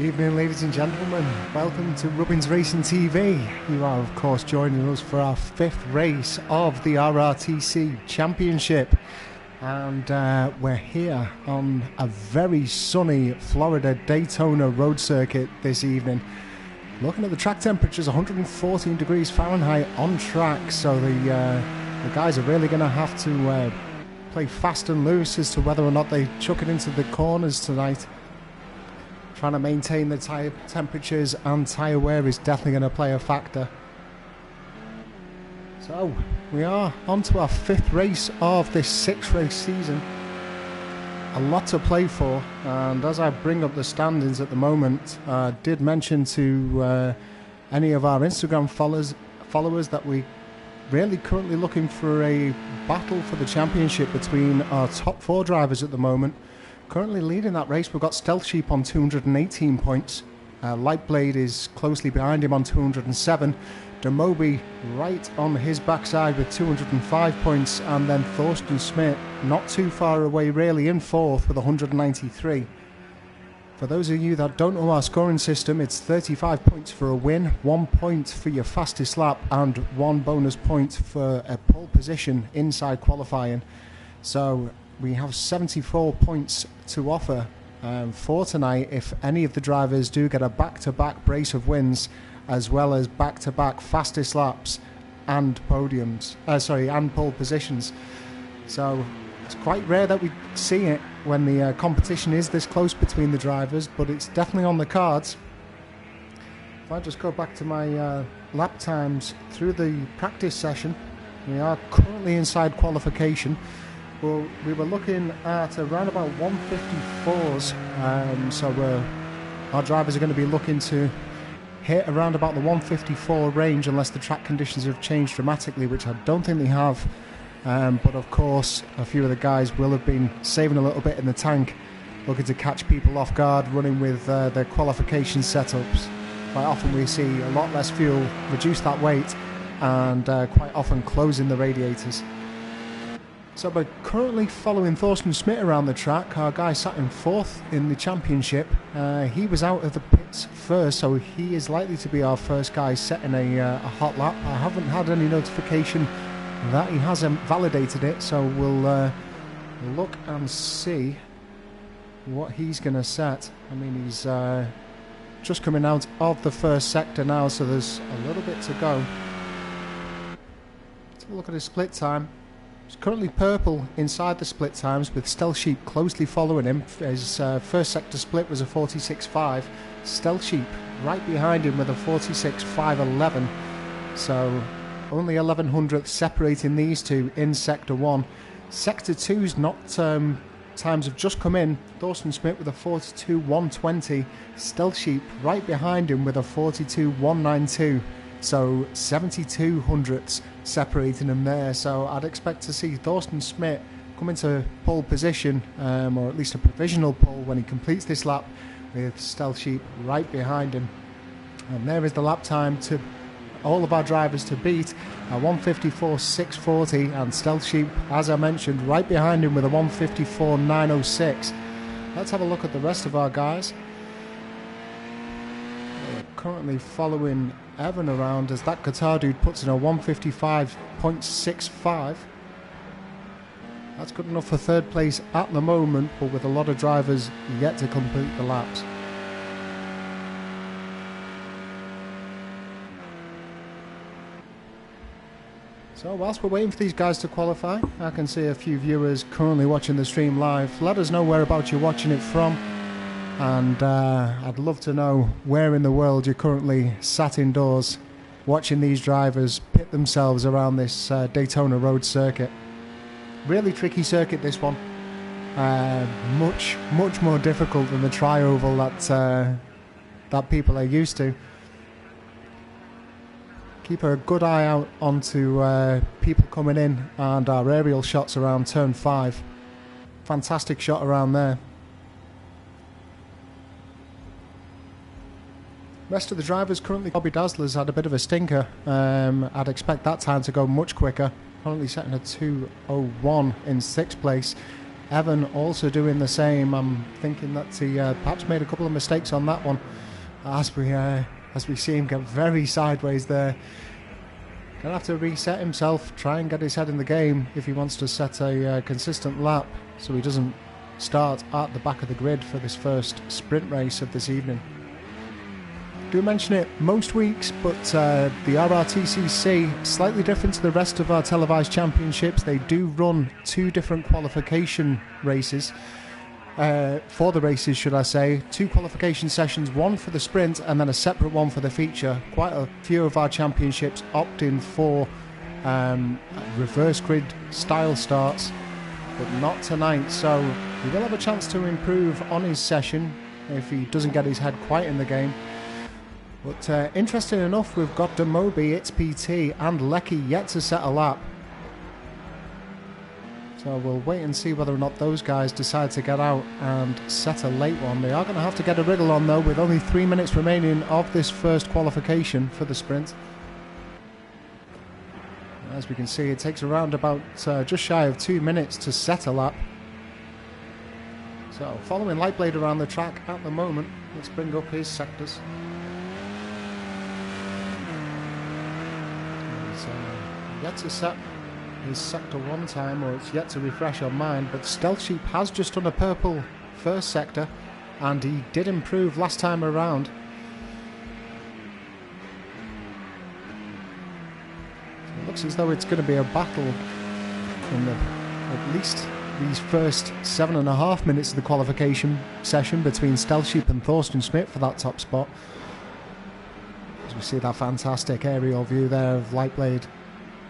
Evening, ladies and gentlemen. Welcome to Rubbins Racing TV. You are, of course, joining us for our 5th race of the RRTC Championship. And we're here on a very sunny Florida Daytona road circuit this evening. Looking at the track temperatures, 114 degrees Fahrenheit on track. So the guys are really going to have to play fast and loose as to whether or not they chuck it into the corners tonight. Trying to maintain the tyre temperatures and tyre wear is definitely going to play a factor. So we are on to our 5th race of this 6-race season. A lot to play for, and as I bring up the standings at the moment, I did mention to any of our Instagram followers that we really currently looking for a battle for the championship between our top 4 drivers at the moment. Currently leading that race, we've got Stealth Sheep on 218 points. Lightblade is closely behind him on 207. Demobi right on his backside with 205 points. And then Thorsten Smith not too far away really in 4th with 193. For those of you that don't know our scoring system, it's 35 points for a win, 1 point for your fastest lap, and 1 bonus point for a pole position inside qualifying. So we have 74 points to offer for tonight if any of the drivers do get a back-to-back brace of wins, as well as back-to-back fastest laps and podiums. And pole positions. So it's quite rare that we see it when the competition is this close between the drivers, but it's definitely on the cards. If I just go back to my lap times through the practice session, we are currently inside qualification. Well, we were looking at around about 154s, so our drivers are going to be looking to hit around about the 154 range unless the track conditions have changed dramatically, which I don't think they have. But of course, a few of the guys will have been saving a little bit in the tank, looking to catch people off guard, running with their qualification setups. Quite often we see a lot less fuel, reduce that weight, and quite often closing the radiators. So we're currently following Thorsten Smith around the track. Our guy sat in 4th in the championship. He was out of the pits first, so he is likely to be our first guy setting a hot lap. I haven't had any notification that he hasn't validated it, so we'll look and see what he's going to set. I mean, he's just coming out of the first sector now, so there's a little bit to go. Let's have a look at his split time. He's currently purple inside the split times, with Stealth Sheep closely following him. His first sector split was a 46.5. Stealth Sheep right behind him with a 46.511. So only 1100 separating these two in Sector 1. Sector 2's not times have just come in. Thorsten Smith with a 42.120. Stealth Sheep right behind him with a 42.192. So 72 hundredths separating them there. So I'd expect to see Thorsten Smith come into pole position, or at least a provisional pole when he completes this lap, with Stealth Sheep right behind him. And there is the lap time to all of our drivers to beat, a 154.640, and Stealth Sheep, as I mentioned, right behind him with a 154.906. Let's have a look at the rest of our guys. We're currently following Evan around as that guitar dude puts in a 155.65. That's good enough for 3rd place at the moment, but with a lot of drivers yet to complete the laps. So whilst we're waiting for these guys to qualify, I can see a few viewers currently watching the stream live. Let us know whereabouts you're watching it from, and I'd love to know where in the world you're currently sat indoors watching these drivers pit themselves around this Daytona road circuit. Really tricky circuit, this one. Much more difficult than the tri-oval that people are used to. Keep a good eye out onto people coming in and our aerial shots around turn 5. Fantastic shot around there. Rest of the drivers currently, Bobby Dazzler's had a bit of a stinker. I'd expect that time to go much quicker. Currently setting a 2:01 in 6th place. Evan also doing the same. I'm thinking that he perhaps made a couple of mistakes on that one as we see him get very sideways there. Gonna have to reset himself, try and get his head in the game if he wants to set a consistent lap so he doesn't start at the back of the grid for this first sprint race of this evening. Do mention it most weeks, but the RRTCC, slightly different to the rest of our televised championships. They do run 2 different qualification races. For the races, should I say, 2 qualification sessions, one for the sprint and then a separate one for the feature. Quite a few of our championships opt in for reverse grid style starts, but not tonight. So he will have a chance to improve on his session if he doesn't get his head quite in the game. But interesting enough, we've got Demobi, XPT and Lecky yet to set a lap. So we'll wait and see whether or not those guys decide to get out and set a late one. They are going to have to get a wriggle on though, with only 3 minutes remaining of this first qualification for the sprint. As we can see, it takes around about just shy of 2 minutes to set a lap. So following Lightblade around the track at the moment. Let's bring up his sectors. He's yet to set his sector 1 time, or it's yet to refresh on mine, but Stealth Sheep has just done a purple first sector and he did improve last time around. So it looks as though it's going to be a battle in at least these first 7.5 minutes of the qualification session between Stealth Sheep and Thorsten Schmidt for that top spot. As we see that fantastic aerial view there of Lightblade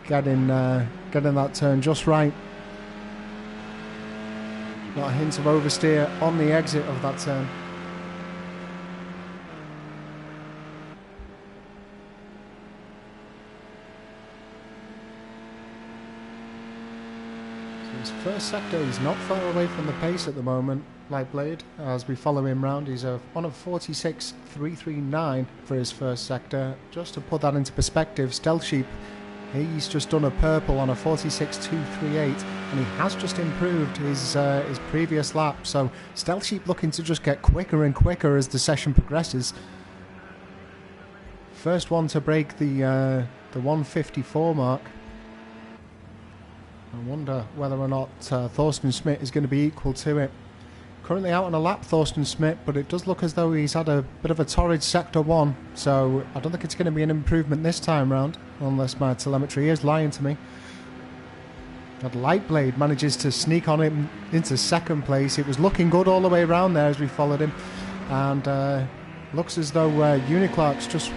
getting that turn just right. Not a hint of oversteer on the exit of that turn. So his first sector, he's not far away from the pace at the moment, Lightblade. As we follow him round, he's on a 46.339 for his first sector. Just to put that into perspective, Stealth Sheep, he's just done a purple on a 46.238 and he has just improved his previous lap. So Stealth Sheep looking to just get quicker and quicker as the session progresses. First one to break the 154 mark. I wonder whether or not Thorsten Schmidt is going to be equal to it. Currently out on a lap, Thorsten Schmidt, but it does look as though he's had a bit of a torrid sector 1, so I don't think it's going to be an improvement this time round, unless my telemetry is lying to me. But Lightblade manages to sneak on him into second place. It was looking good all the way around there as we followed him, and looks as though Uniclark's just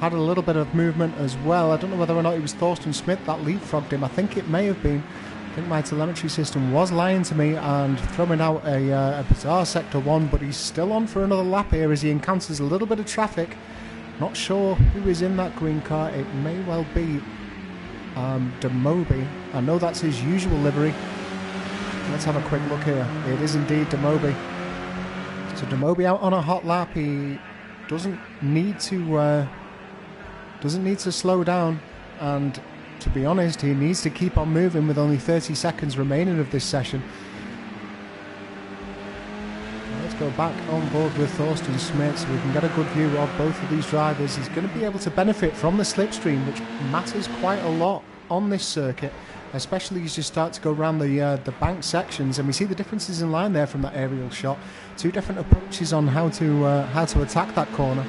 had a little bit of movement as well. I don't know whether or not it was Thorsten Schmidt that leapfrogged him. I think it may have been. I think my telemetry system was lying to me and throwing out a bizarre sector 1, but he's still on for another lap here as he encounters a little bit of traffic. Not sure who is in that green car. It may well be Demobi. I know that's his usual livery. Let's have a quick look here. It is indeed Demobi. So Demobi out on a hot lap. He doesn't need to slow down, and to be honest, he needs to keep on moving with only 30 seconds remaining of this session. Let's go back on board with Thorsten Schmidt so we can get a good view of both of these drivers. He's going to be able to benefit from the slipstream, which matters quite a lot on this circuit, especially as you start to go around the bank sections, and we see the differences in line there from that aerial shot. 2 different approaches on how to attack that corner.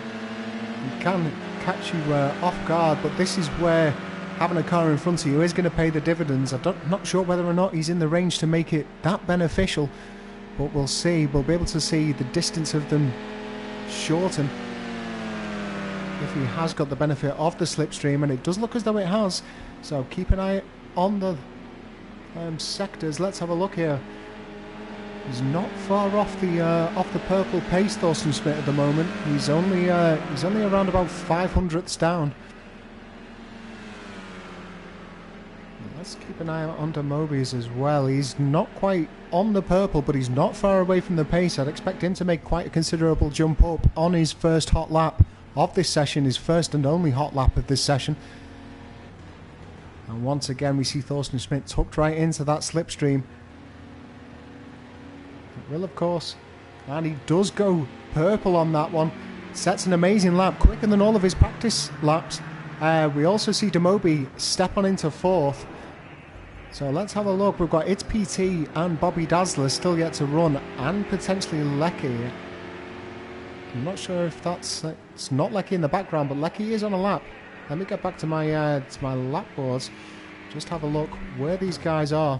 It can catch you off guard, but this is where having a car in front of you is going to pay the dividends. I'm not sure whether or not he's in the range to make it that beneficial, but we'll see. We'll be able to see the distance of them shorten if he has got the benefit of the slipstream, and it does look as though it has. So keep an eye on the sectors. Let's have a look here. He's not far off the purple pace, Thorsten Schmidt, at the moment. He's only around about 500ths down. Let's keep an eye out on Demobi's as well. He's not quite on the purple, but he's not far away from the pace. I'd expect him to make quite a considerable jump up on his first hot lap of this session, his first and only hot lap of this session. And once again, we see Thorsten Schmidt tucked right into that slipstream. will, of course. And he does go purple on that one. Sets an amazing lap, quicker than all of his practice laps. We also see Demobi step on into fourth. So let's have a look. We've got It's PT and Bobby Dazzler still yet to run, and potentially Lecky. I'm not sure if it's not Lecky in the background, but Lecky is on a lap. Let me get back to my lap boards. Just have a look where these guys are.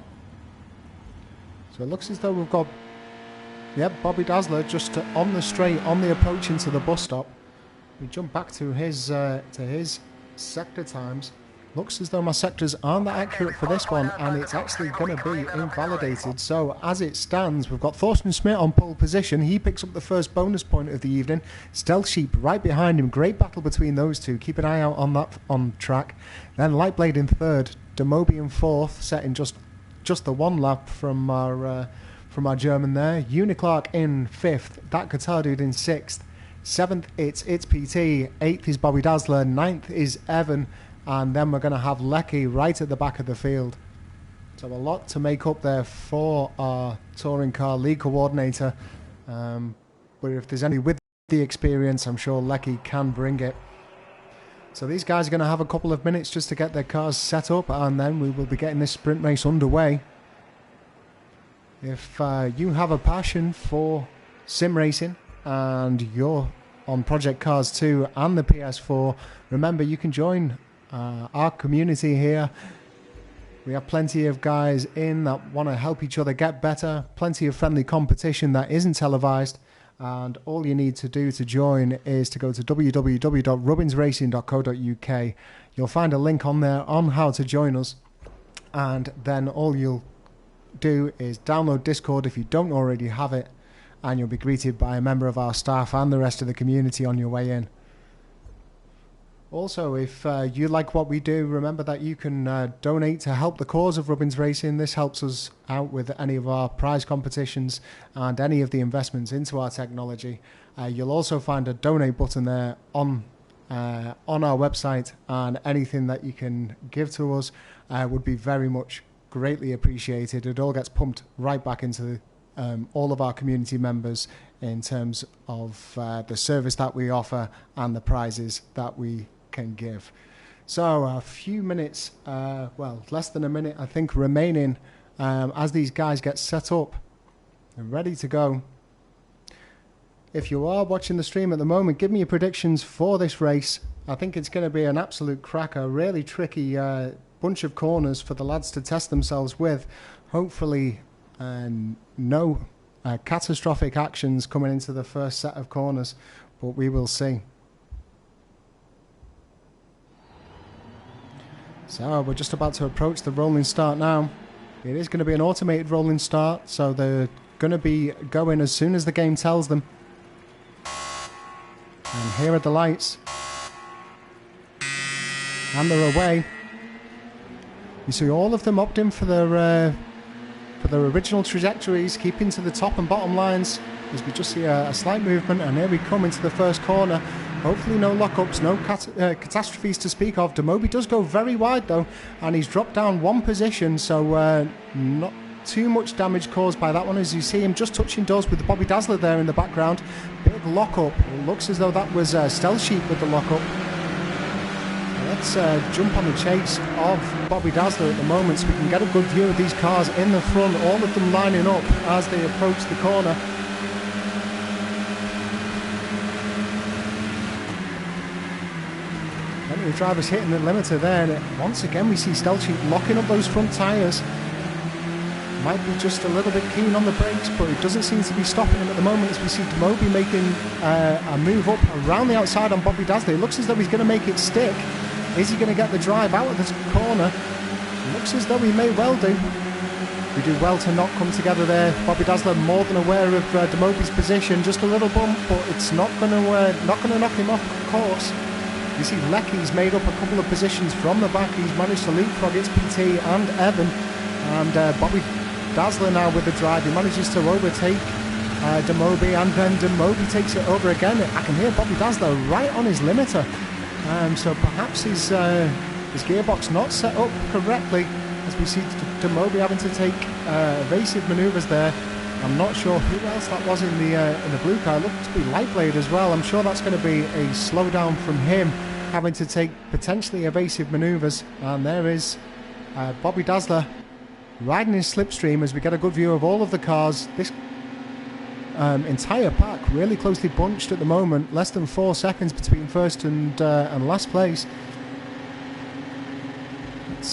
So it looks as though we've got, yep, Bobby Dazzler just on the straight, on the approach into the bus stop. We jump back to his sector times. Looks as though my sectors aren't that accurate for this one, and it's actually going to be invalidated. So as it stands, we've got Thorsten Schmidt on pole position. He picks up the first bonus point of the evening. Stealth Sheep right behind him. Great battle between those two. Keep an eye out on that on track. Then Lightblade in third. Demobi in fourth, setting just the one lap from our German there. Uniclark in fifth. That Guitar Dude in sixth. Seventh, it's PT. Eighth is Bobby Dazzler. Ninth is Evan. And then we're going to have Lecky right at the back of the field. So a lot to make up there for our touring car lead coordinator. But if there's any with the experience, I'm sure Lecky can bring it. So these guys are going to have a couple of minutes just to get their cars set up, and then we will be getting this sprint race underway. If you have a passion for sim racing and you're on Project Cars 2 and the PS4, remember you can join our community here. We have plenty of guys in that want to help each other get better, plenty of friendly competition that isn't televised, and all you need to do to join is to go to www.rubbinsracing.co.uk. You'll find a link on there on how to join us, and then all you'll do is download Discord if you don't already have it, and you'll be greeted by a member of our staff and the rest of the community on your way in. Also, if you like what we do, remember that you can donate to help the cause of Rubbins Racing. This helps us out with any of our prize competitions and any of the investments into our technology. You'll also find a donate button there on our website, and anything that you can give to us would be very much greatly appreciated. It all gets pumped right back into all of our community members in terms of the service that we offer and the prizes that we can give. So a few minutes, well, less than a minute I think remaining as these guys get set up and ready to go. If you are watching the stream at the moment, give me your predictions for this race. I think it's going to be an absolute cracker, really tricky bunch of corners for the lads to test themselves with. Hopefully no catastrophic actions coming into the first set of corners, but we will see. So we're just about to approach the rolling start now. It is going to be an automated rolling start, so they're going to be going as soon as the game tells them. And here are the lights. And they're away. You see all of them opting for their original trajectories, keeping to the top and bottom lines, as we just see a slight movement, and here we come into the first corner. Hopefully no lockups, no catastrophes to speak of. Demobi does go very wide though, and he's dropped down one position, so not too much damage caused by that one, as you see him just touching doors with the Bobby Dazzler there in the background. Big lockup. It looks as though that was Stealth Sheep with the lockup. Let's jump on the chase of Bobby Dazzler at the moment so we can get a good view of these cars in the front, all of them lining up as they approach the corner. Plenty of drivers hitting the limiter there, and once again we see Stealth Sheep locking up those front tyres. Might be just a little bit keen on the brakes, but it doesn't seem to be stopping him at the moment, as we see Demobi making a move up around the outside on Bobby Dazzler. It looks as though he's going to make it stick. Is he going to get the drive out of this corner? Looks as though he may well do. We do well to not come together there. Bobby Dazzler more than aware of Demobi's position. Just a little bump, but it's not going to knock him off course. You see Lecky's made up a couple of positions from the back. He's managed to leapfrog It's PT and Evan. And Bobby Dazzler now with the drive. He manages to overtake Demobi, and then Demobi takes it over again. I can hear Bobby Dazzler right on his limiter. So perhaps his gearbox not set up correctly, as we see Demobi having to take evasive manoeuvres there. I'm not sure who else that was in the blue car. It looked to be Lightblade as well. I'm sure that's going to be a slowdown from him, having to take potentially evasive manoeuvres. And there is Bobby Dazzler riding his slipstream as we get a good view of all of the cars. This entire pack really closely bunched at the moment. Less than 4 seconds between first and last place.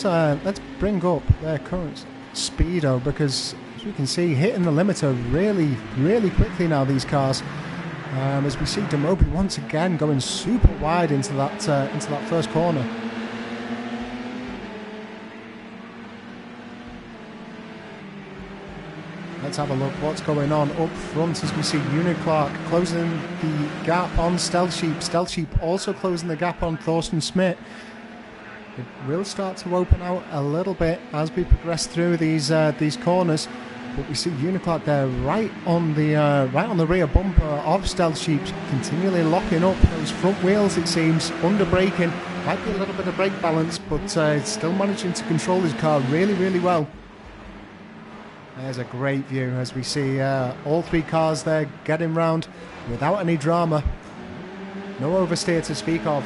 Let's bring up their current speedo, because as we can see, hitting the limiter really, really quickly now, these cars. As we see Demobi once again going super wide into that first corner. Let's have a look what's going on up front as we see Uniclark closing the gap on Stealth Sheep. Stealth Sheep also closing the gap on Thorsten Schmidt. It will start to open out a little bit as we progress through these corners, but we see Uniclark there right on the rear bumper of Stealth Sheep, continually locking up those front wheels. It seems under braking, might be a little bit of brake balance, but still managing to control his car really, really well. There's a great view as we see all three cars there getting round without any drama. No oversteer to speak of.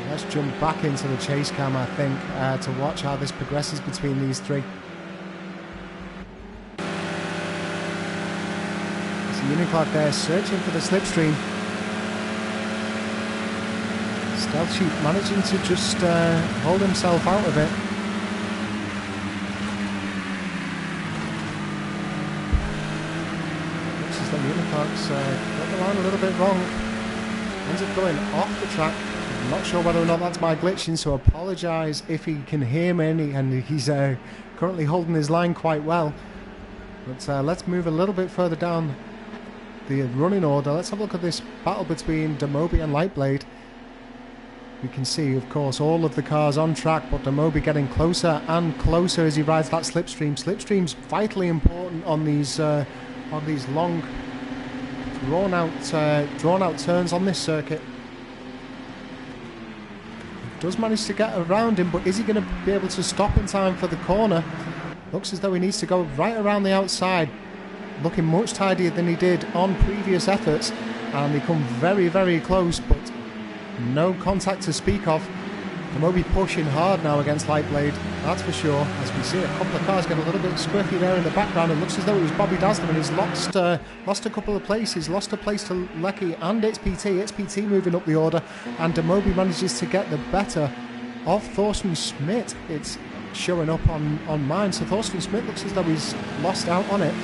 Let's jump back into the chase cam, I think, to watch how this progresses between these three. See Uniclark there searching for the slipstream. Stealth Sheep managing to just hold himself out of it. Looks as though Uniclark's got the line a little bit wrong. Ends up going off the track. I'm not sure whether or not that's my glitching, so apologise if he can hear me, and he's currently holding his line quite well. But let's move a little bit further down the running order. Let's have a look at this battle between Demobi and Lightblade. We can see, of course, all of the cars on track, but Demobi getting closer and closer as he rides that slipstream. Slipstream's vitally important on these long, drawn out turns on this circuit. Does manage to get around him, but is he going to be able to stop in time for the corner? Looks as though he needs to go right around the outside, looking much tidier than he did on previous efforts, and they come very, very close, but no contact to speak of. Demobi pushing hard now against Lightblade, that's for sure, as we see a couple of cars get a little bit squiffy there in the background. It looks as though it was Bobby Dazzler, and he's lost a couple of places, lost a place to Lecky and It's PT moving up the order, and Demobi manages to get the better of Thorsten Schmidt. It's showing up on mine, so Thorsten Schmidt looks as though he's lost out on it.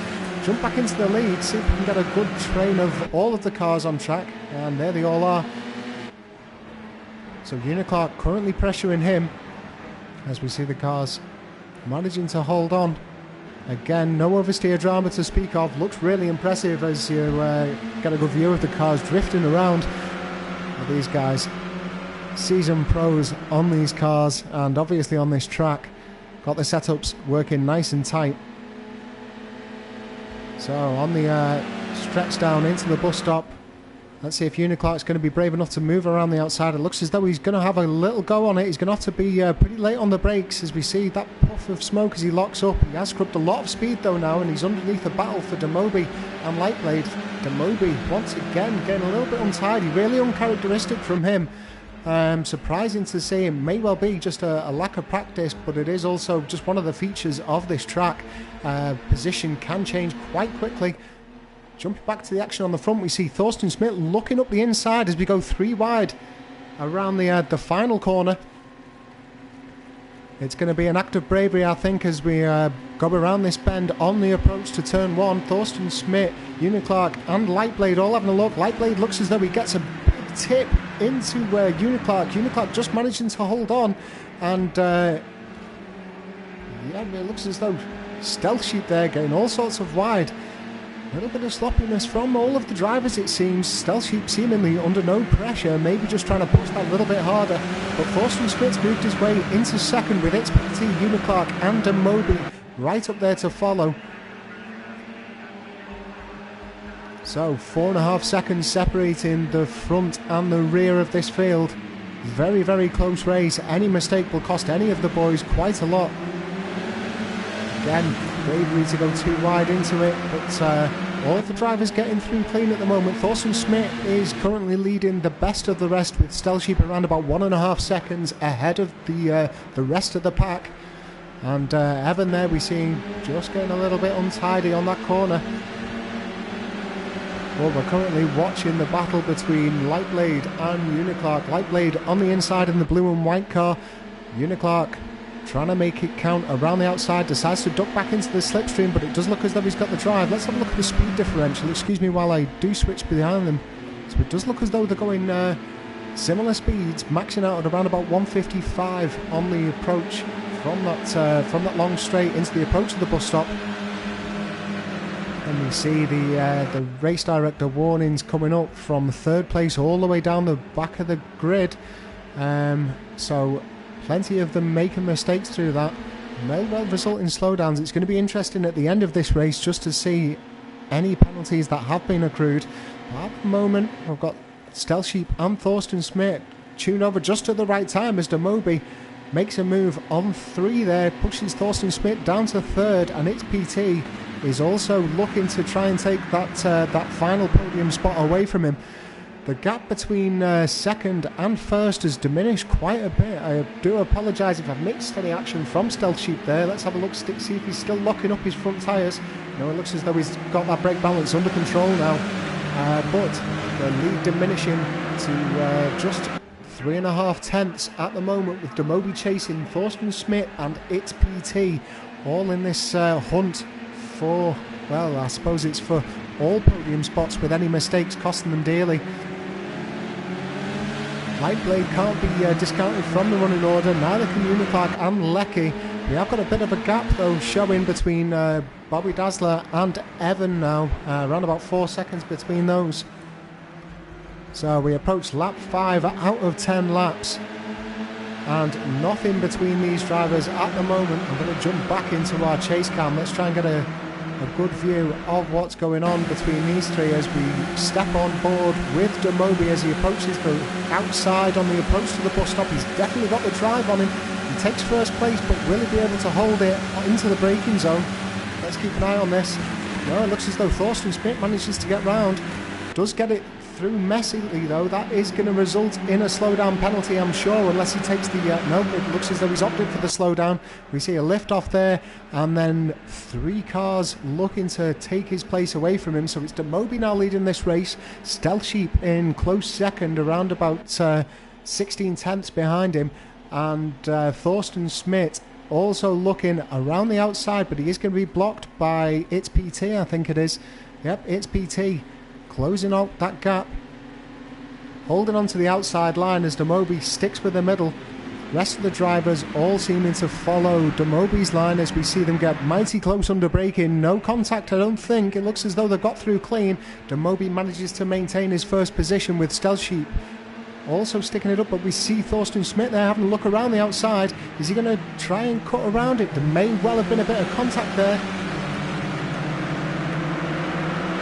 Jump back into the lead, see if we can get a good train of all of the cars on track, and there they all are. So Uniclark currently pressuring him as we see the cars managing to hold on. Again, no oversteer drama to speak of. Looks really impressive as you get a good view of the cars drifting around. Well, these guys, seasoned pros on these cars and obviously on this track. Got the setups working nice and tight. So on the stretch down into the bus stop, let's see if Uniclark's going to be brave enough to move around the outside. It looks as though he's going to have a little go on it. He's going to have to be pretty late on the brakes as we see that puff of smoke as he locks up. He has scrubbed a lot of speed though now, and he's underneath a battle for Demobi and Lightblade. Demobi once again getting a little bit untidy, really uncharacteristic from him. Surprising to see. It may well be just a lack of practice, but it is also just one of the features of this track. Position can change quite quickly. Jumping back to the action on the front, we see Thorsten Schmidt looking up the inside as we go 3 wide around the final corner. It's going to be an act of bravery, I think, as we go around this bend on the approach to turn 1. Thorsten Schmidt, Uniclark and Lightblade all having a look. Lightblade looks as though he gets a big tip into Uniclark. Uniclark just managing to hold on, and yeah, it looks as though Stealth Sheep there getting all sorts of wide. A little bit of sloppiness from all of the drivers, it seems. Stealth Sheep seemingly under no pressure, maybe just trying to push that a little bit harder. But Thorsten Schmidt's moved his way into second with It's PT, Uniclark and Demobi right up there to follow. So 4.5 seconds separating the front and the rear of this field. Very, very close race. Any mistake will cost any of the boys quite a lot. Again, bravery to go too wide into it, but all of the drivers getting through clean at the moment. Thorsten Schmidt is currently leading the best of the rest, with Stealth Sheep around about 1.5 seconds ahead of the rest of the pack. And Evan there we see just getting a little bit untidy on that corner. Well, we're currently watching the battle between Lightblade and Uniclark. Lightblade on the inside in the blue and white car. Uniclark trying to make it count around the outside, decides to duck back into the slipstream, but it does look as though he's got the drive. Let's have a look at the speed differential. Excuse me while I do switch behind them. So it does look as though they're going similar speeds, maxing out at around about 155 on the approach from that long straight into the approach of the bus stop. And we see the race director warnings coming up from third place all the way down the back of the grid. So plenty of them making mistakes through that. May well result in slowdowns. It's going to be interesting at the end of this race just to see any penalties that have been accrued. But at the moment, we've got Stealth Sheep and Thorsten Schmidt tune over just to the right time as Demobi makes a move on 3 there, pushes Thorsten Schmidt down to 3rd, and its PT is also looking to try and take that final podium spot away from him. The gap between 2nd and 1st has diminished quite a bit. I do apologise if I've missed any action from Stealth Sheep there. Let's have a look, see if he's still locking up his front tyres. No, it looks as though he's got that brake balance under control now. But the lead diminishing to just 3.5 tenths at the moment, with Demobi chasing Thorsten Schmidt and its PT all in this hunt for, well, I suppose it's for all podium spots, with any mistakes costing them dearly. Lightblade can't be discounted from the running order, neither can Uniclark and Lecky. We have got a bit of a gap though showing between Bobby Dazzler and Evan now, around about 4 seconds between those. So we approach lap 5 out of 10 laps, and nothing between these drivers at the moment. I'm going to jump back into our chase cam. Let's try and get a good view of what's going on between these three as we step on board with Demobi as he approaches the outside on the approach to the bus stop. He's definitely got the drive on him. He takes first place, but will he be able to hold it into the braking zone? Let's keep an eye on this. No, it looks as though Thorsten Schmidt manages to get round. Does get it through messily though. That is going to result in a slowdown penalty, I'm sure, unless he takes the no, it looks as though he's opted for the slowdown. We see a lift off there, and then 3 cars looking to take his place away from him. So it's Demobi now leading this race, Stealth Sheep in close second, around about 16 tenths behind him, and Thorsten Schmidt also looking around the outside, but he is going to be blocked by its PT, I think it is. Yep, its PT closing out that gap, holding on to the outside line as Demobi sticks with the middle. Rest of the drivers all seeming to follow Demobi's line as we see them get mighty close under braking. No contact, I don't think. It looks as though they got through clean. Demobi manages to maintain his first position, with Stealth Sheep also sticking it up, but we see Thorsten Schmidt there having a look around the outside. Is he going to try and cut around it? There may well have been a bit of contact there.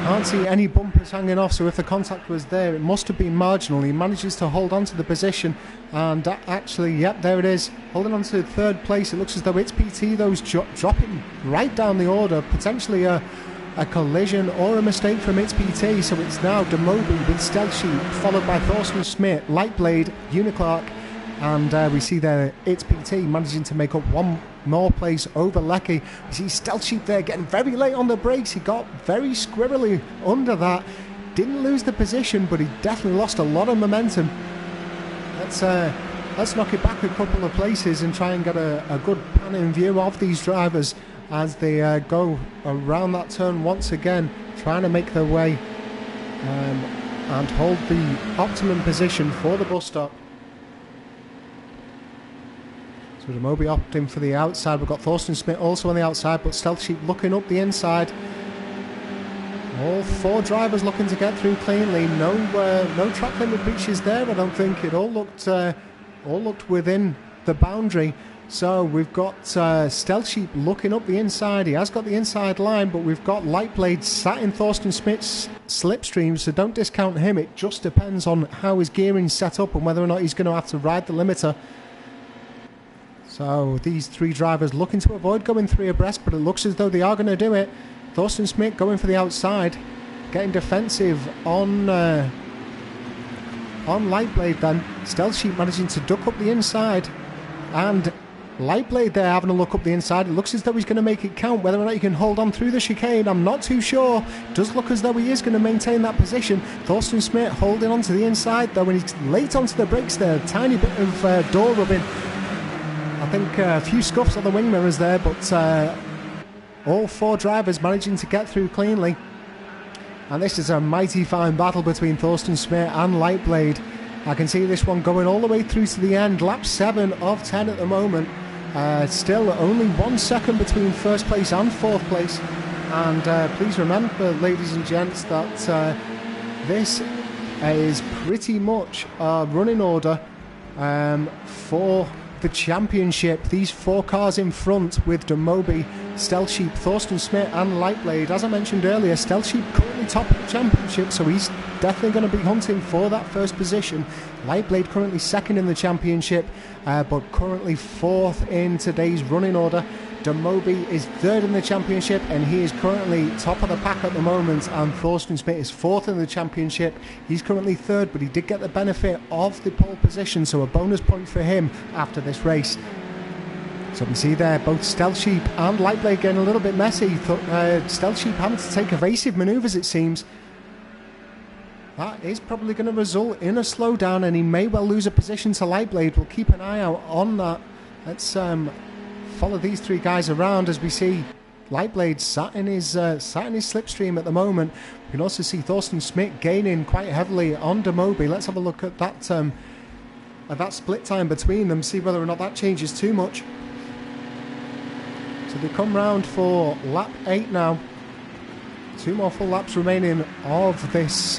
Can't see any bumpers hanging off, so if the contact was there, it must have been marginal. He manages to hold on to the position, and actually, yep, there it is, holding on to 3rd place. It looks as though its PT, though, is dropping right down the order, potentially a collision or a mistake from its PT. So it's now Demobi with Stealth Sheep, followed by Thorsten Schmidt, Lightblade, Uniclark, and we see there its PT managing to make up one more place over Lecky. We see Stealth Sheep there getting very late on the brakes. He got very squirrely under that. Didn't lose the position, but he definitely lost a lot of momentum. Let's knock it back a couple of places and try and get a good panning view of these drivers as they go around that turn once again, trying to make their way and hold the optimum position for the bus stop. So Demobi opting for the outside. We've got Thorsten Schmidt also on the outside, but Stealth Sheep looking up the inside. All 4 drivers looking to get through cleanly. No track limit breaches there, I don't think. It all looked within the boundary. So we've got Stealth Sheep looking up the inside. He has got the inside line, but we've got Lightblade sat in Thorsten Schmidt's slipstream, so don't discount him. It just depends on how his gearing's set up and whether or not he's going to have to ride the limiter. So these three drivers looking to avoid going three abreast, but it looks as though they are going to do it. Thorsten Schmidt going for the outside, getting defensive on Lightblade then. Stealth Sheep managing to duck up the inside, and Lightblade there having a look up the inside. It looks as though he's going to make it count. Whether or not he can hold on through the chicane, I'm not too sure. Does look as though he is going to maintain that position. Thorsten Schmidt holding on to the inside though, and he's late onto the brakes there. Tiny bit of door rubbing. I think a few scuffs on the wing mirrors there, but all four drivers managing to get through cleanly. And this is a mighty fine battle between Thorsten Schmidt and Lightblade. I can see this one going all the way through to the end. Lap 7 of 10 at the moment. Still only 1 second between first place and fourth place. And please remember, ladies and gents, that this is pretty much a running order for the championship. These four cars in front with Demobi, Stealth Sheep, Thorsten Schmidt and Lightblade. As I mentioned earlier, Stealth Sheep currently top of the championship, so he's definitely going to be hunting for that first position. Lightblade currently second in the championship, but currently fourth in today's running order. Demobi is third in the championship, and he is currently top of the pack at the moment, and Thorsten Schmidt is fourth in the championship. He's currently third, but he did get the benefit of the pole position, so a bonus point for him after this race. So we see there both Stealth Sheep and Lightblade getting a little bit messy. Stealth Sheep having to take evasive manoeuvres, it seems. That is probably going to result in a slowdown, and he may well lose a position to Lightblade. We'll keep an eye out on that. Let's follow these three guys around as we see Lightblade sat in his slipstream at the moment. We can also see Thorsten Schmidt gaining quite heavily on Demobi. Let's have a look at that split time between them, see whether or not that changes too much. So they come round for lap 8 now. 2 more full laps remaining of this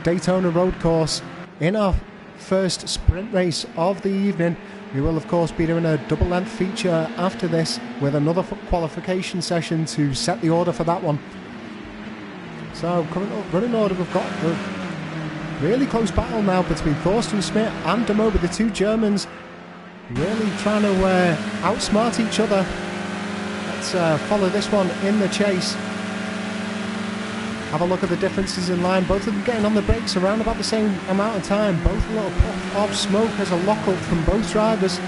Daytona road course in our first sprint race of the evening. We will of course be doing a double length feature after this with another qualification session to set the order for that one. So current running order, we've got a really close battle now between Thorsten Schmidt and Demobi, the two Germans really trying to outsmart each other. Let's follow this one in the chase. Have a look at the differences in line. Both of them getting on the brakes around about the same amount of time. Both a little puff of smoke as a lock-up from both drivers.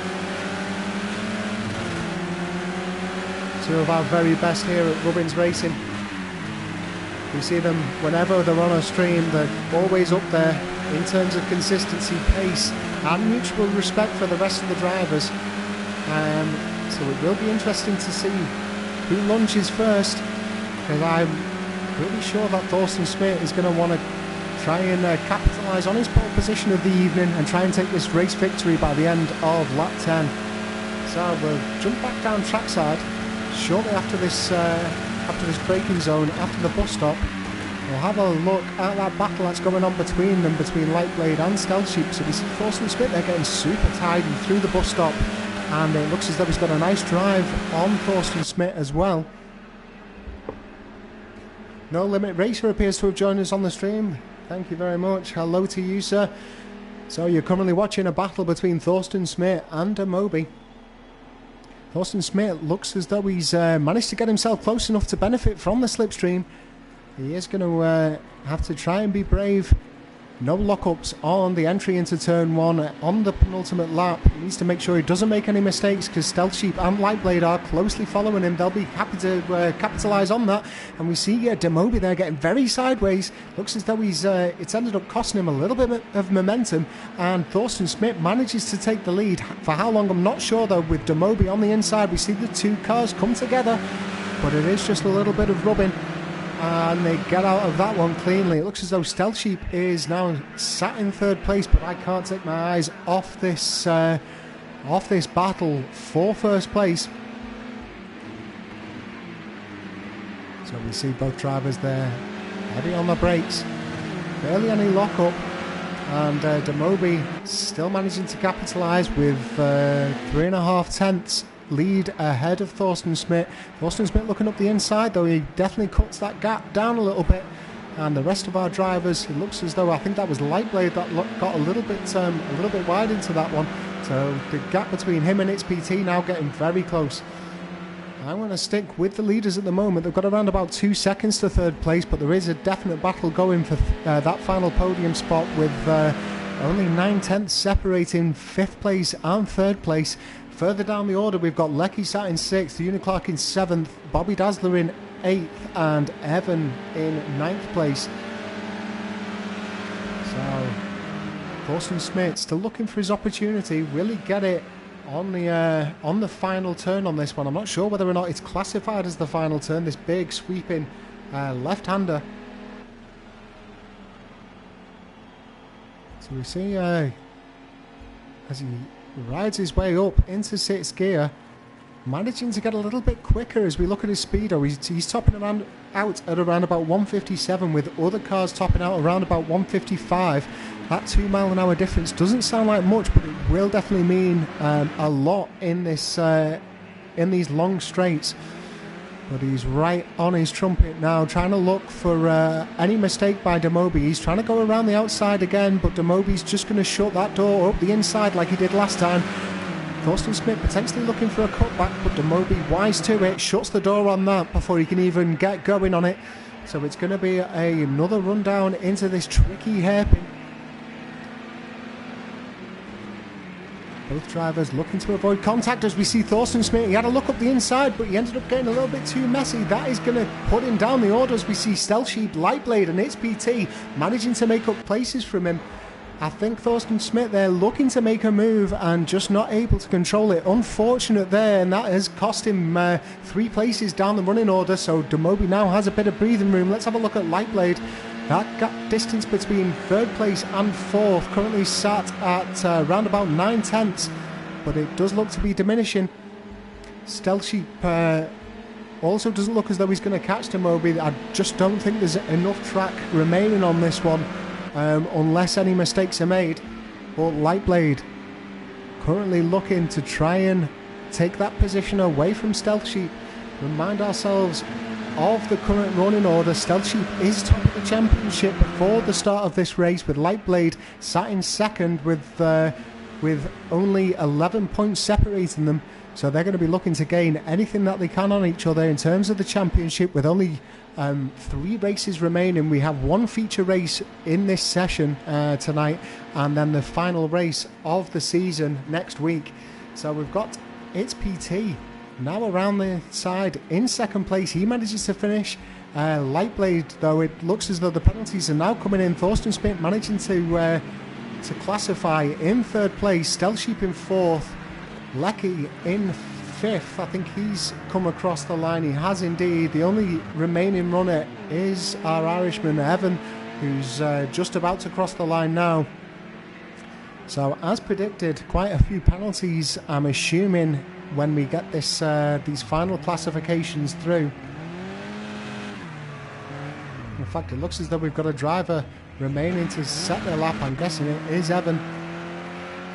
Two of our very best here at Rubbins Racing. We see them whenever they're on a stream. They're always up there in terms of consistency, pace and mutual respect for the rest of the drivers. So it will be interesting to see who lunges first, because I'm pretty sure that Thorsten Schmidt is going to want to try and capitalise on his pole position of the evening and try and take this race victory by the end of lap 10. So we'll jump back down trackside shortly after this braking zone, after the bus stop. We'll have a look at that battle that's going on between them, between Lightblade and Stealth Sheep. So we see Thorsten Schmidt there getting super tidy through the bus stop, and it looks as though he's got a nice drive on Thorsten Schmidt as well. No Limit Racer appears to have joined us on the stream. Thank you very much. Hello to you, sir. So you're currently watching a battle between Thorsten Schmidt and Demobi. Thorsten Schmidt looks as though he's managed to get himself close enough to benefit from the slipstream. He is going to have to try and be brave. No lockups on the entry into turn 1 on the penultimate lap. He needs to make sure he doesn't make any mistakes, because Stealth Sheep and Lightblade are closely following him. They'll be happy to capitalise on that. And we see Demobi there getting very sideways. Looks as though it's ended up costing him a little bit of momentum. And Thorsten Schmidt manages to take the lead. For how long, I'm not sure though. With Demobi on the inside, we see the two cars come together. But it is just a little bit of rubbing. And they get out of that one cleanly. It looks as though Stealth Sheep is now sat in third place, but I can't take my eyes off this battle for first place. So we see both drivers there heavy on the brakes, barely any lock-up, and Demobi still managing to capitalise with 3.5 tenths lead ahead of Thorsten Schmidt. Thorsten Schmidt looking up the inside though. He definitely cuts that gap down a little bit, and the rest of our drivers, it looks as though, I think that was Lightblade that got a little bit wide into that one. So the gap between him and XPT now getting very close. I'm going to stick with the leaders at the moment. They've got around about 2 seconds to third place, but there is a definite battle going for that final podium spot with only 9/10 separating 5th place and 3rd place. Further down the order, we've got Lecky sat in 6th, Uniclark in 7th, Bobby Dazzler in 8th, and Evan in 9th place. So, Thorsten Smith still looking for his opportunity. Will he get it on the final turn on this one? I'm not sure whether or not it's classified as the final turn, this big sweeping left-hander. So we see as he rides his way up into 6th gear, managing to get a little bit quicker as we look at his speedo. He's topping out at around about 157, with other cars topping out around about 155. That 2 mile an hour difference doesn't sound like much, but it will definitely mean a lot in this in these long straights. But he's right on his trumpet now, trying to look for any mistake by Demobi. He's trying to go around the outside again, but Demobi's just going to shut that door up the inside like he did last time. Thorsten Smith potentially looking for a cutback, but Demobi, wise to it, shuts the door on that before he can even get going on it. So it's going to be another rundown into this tricky hairpin. Both drivers looking to avoid contact as we see Thorsten Smith. He had a look up the inside, but he ended up getting a little bit too messy. That is going to put him down the order as we see Stealth Sheep, Lightblade and XPT managing to make up places from him. I think Thorsten Smith there looking to make a move and just not able to control it. Unfortunate there, and that has cost him 3 places down the running order. So Demobi now has a bit of breathing room. Let's have a look at Lightblade. That gap distance between 3rd place and 4th currently sat at around about 9/10, but it does look to be diminishing. Stealth Sheep also doesn't look as though he's going to catch Demobi. I just don't think there's enough track remaining on this one unless any mistakes are made. But Lightblade currently looking to try and take that position away from Stealth Sheep. Remind ourselves of the current running order. Stealth Sheep is top of the championship before the start of this race, with Lightblade sat in 2nd with only 11 points separating them. So they're going to be looking to gain anything that they can on each other in terms of the championship. With only 3 races remaining, we have 1 feature race in this session tonight, and then the final race of the season next week. So we've got XPT now around the side in 2nd place. He manages to finish. Lightblade, though, it looks as though the penalties are now coming in. Thorsten Smith managing to classify in 3rd place. Stealth Sheep in 4th. Lecky in 5th. I think he's come across the line. He has indeed. The only remaining runner is our Irishman, Evan, who's just about to cross the line now. So, as predicted, quite a few penalties, I'm assuming, when we get this these final classifications through. In fact, it looks as though we've got a driver remaining to set their lap. I'm guessing it is Evan.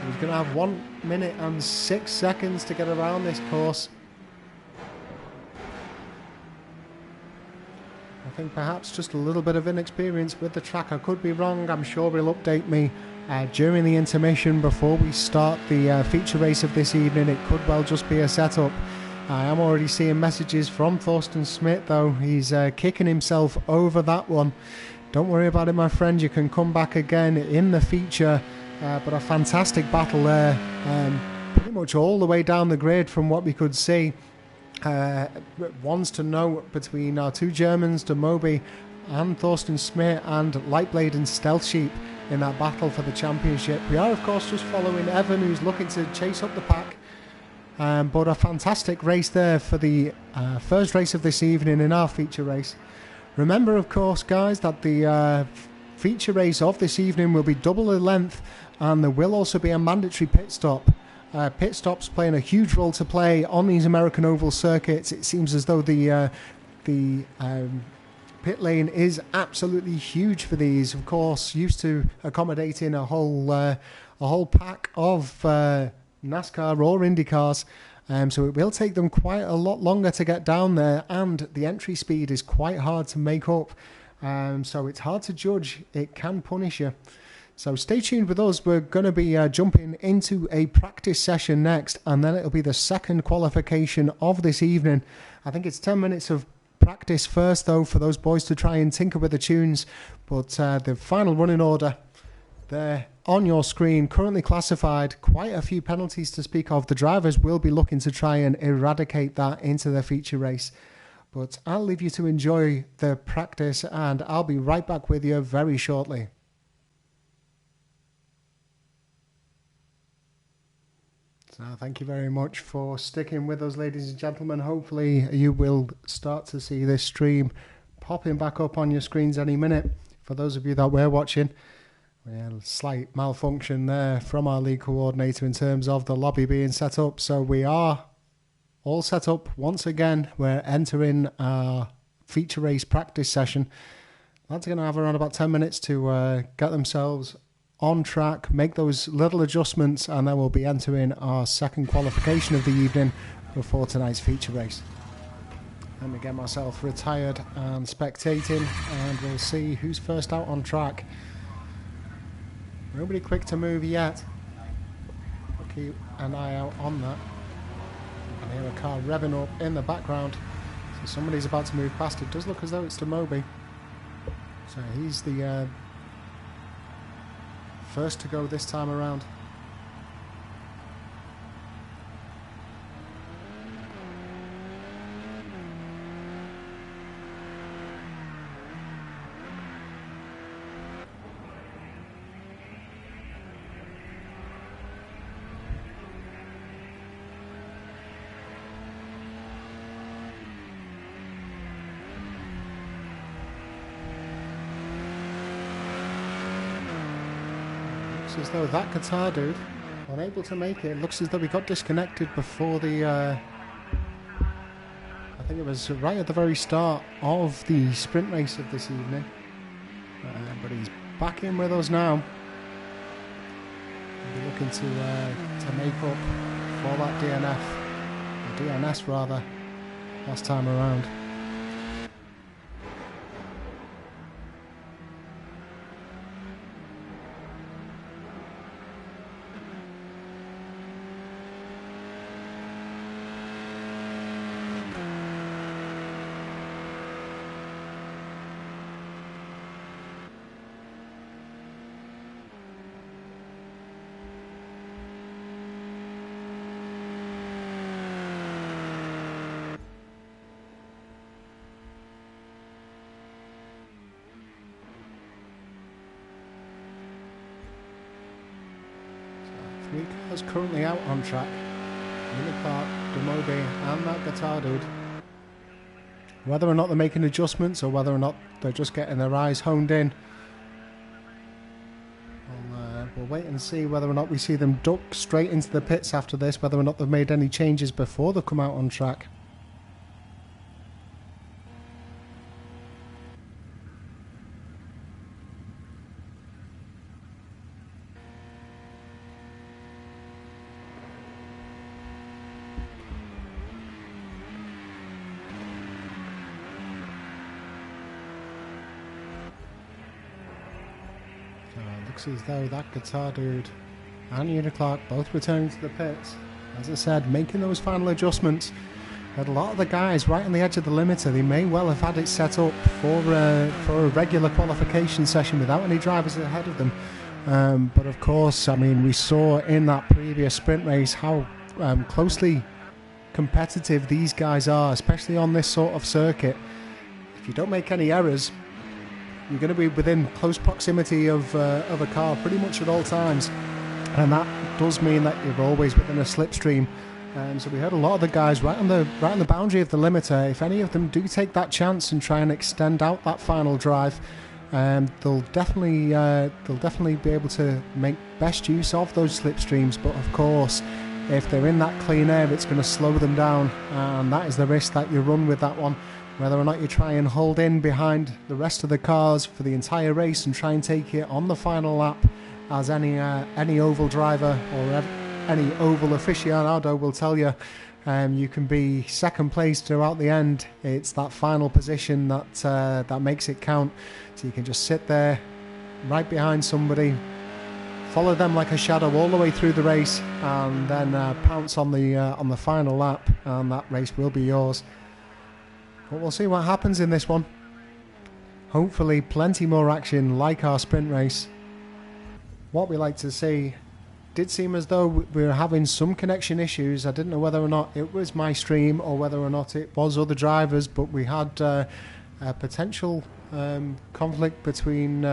He's going to have 1 minute and 6 seconds to get around this course. I think perhaps just a little bit of inexperience with the track. I could be wrong. I'm sure he'll update me during the intermission before we start the feature race of this evening. It could well just be a setup. I am already seeing messages from Thorsten Smith, though. He's kicking himself over that one. Don't worry about it, my friend. You can come back again in the feature. But a fantastic battle there. Pretty much all the way down the grid from what we could see. Ones to note between our 2 Germans, Demobi and Thorsten Smith, and Lightblade and Stealth Sheep in that battle for the championship. We are, of course, just following Evan, who's looking to chase up the pack. But a fantastic race there for the first race of this evening in our feature race. Remember, of course, guys, that the feature race of this evening will be double the length, and there will also be a mandatory pit stop. Pit stops playing a huge role to play on these American oval circuits. It seems as though the pit lane is absolutely huge for these. Of course, used to accommodating a whole pack of NASCAR or Indy cars. So it will take them quite a lot longer to get down there, and the entry speed is quite hard to make up. So it's hard to judge. It can punish you. So stay tuned with us. We're going to be jumping into a practice session next, and then it'll be the second qualification of this evening. I think it's 10 minutes of practice first, though, for those boys to try and tinker with the tunes. But the final running order there on your screen, currently classified, quite a few penalties to speak of. The drivers will be looking to try and eradicate that into their feature race. But I'll leave you to enjoy the practice, and I'll be right back with you very shortly. So thank you very much for sticking with us, ladies and gentlemen. Hopefully you will start to see this stream popping back up on your screens any minute. For those of you that were watching, we had a slight malfunction there from our league coordinator in terms of the lobby being set up. So we are all set up once again. We're entering our feature race practice session. Lads are going to have around about 10 minutes to get themselves on track, make those little adjustments, and then we'll be entering our second qualification of the evening before tonight's feature race. Let me get myself retired and spectating, and we'll see who's first out on track. Nobody quick to move yet. We'll keep an eye out on that. I hear a car revving up in the background, so somebody's about to move past. It does look as though it's Tomobi. So he's the first to go this time around. As though that guitar dude, unable to make it. Looks as though he got disconnected before the I think it was right at the very start of the sprint race of this evening, but he's back in with us now. He'll be looking to make up for that DNF, or DNS rather, last time around. Three cars currently out on track. Clark, Demobi and that guitar dude. Whether or not they're making adjustments or whether or not they're just getting their eyes honed in, we'll wait and see whether or not we see them duck straight into the pits after this, whether or not they've made any changes before they've come out on track. Looks as though that guitar dude and Clark both returning to the pits. As I said, making those final adjustments. Had a lot of the guys right on the edge of the limiter. They may well have had it set up for a regular qualification session without any drivers ahead of them. But of course, I mean, we saw in that previous sprint race how closely competitive these guys are, especially on this sort of circuit. If you don't make any errors, you're going to be within close proximity of a car pretty much at all times, and that does mean that you're always within a slipstream. So we heard a lot of the guys right on the boundary of the limiter. If any of them do take that chance and try and extend out that final drive, they'll definitely be able to make best use of those slipstreams. But of course, if they're in that clean air, it's going to slow them down, and that is the risk that you run with that one. Whether or not you try and hold in behind the rest of the cars for the entire race and try and take it on the final lap, as any oval driver or any oval aficionado will tell you, you can be second place throughout the end. It's that final position that makes it count. So you can just sit there right behind somebody, follow them like a shadow all the way through the race, and then pounce on the final lap, and that race will be yours. But we'll see what happens in this one. Hopefully plenty more action like our sprint race. What we like to see, did seem as though we were having some connection issues. I didn't know whether or not it was my stream or whether or not it was other drivers, but we had a potential conflict between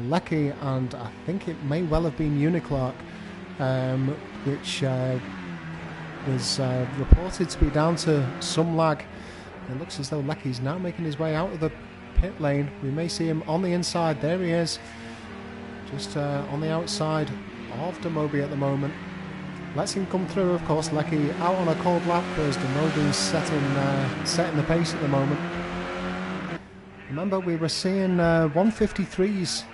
Lecky and I think it may well have been Uniclark, which was reported to be down to some lag. It looks as though Lecky's now making his way out of the pit lane. We may see him on the inside. There he is, just on the outside of Demobi at the moment. Let's him come through. Of course, Lecky out on a cold lap, whereas Demobi's setting the pace at the moment. Remember, we were seeing 153s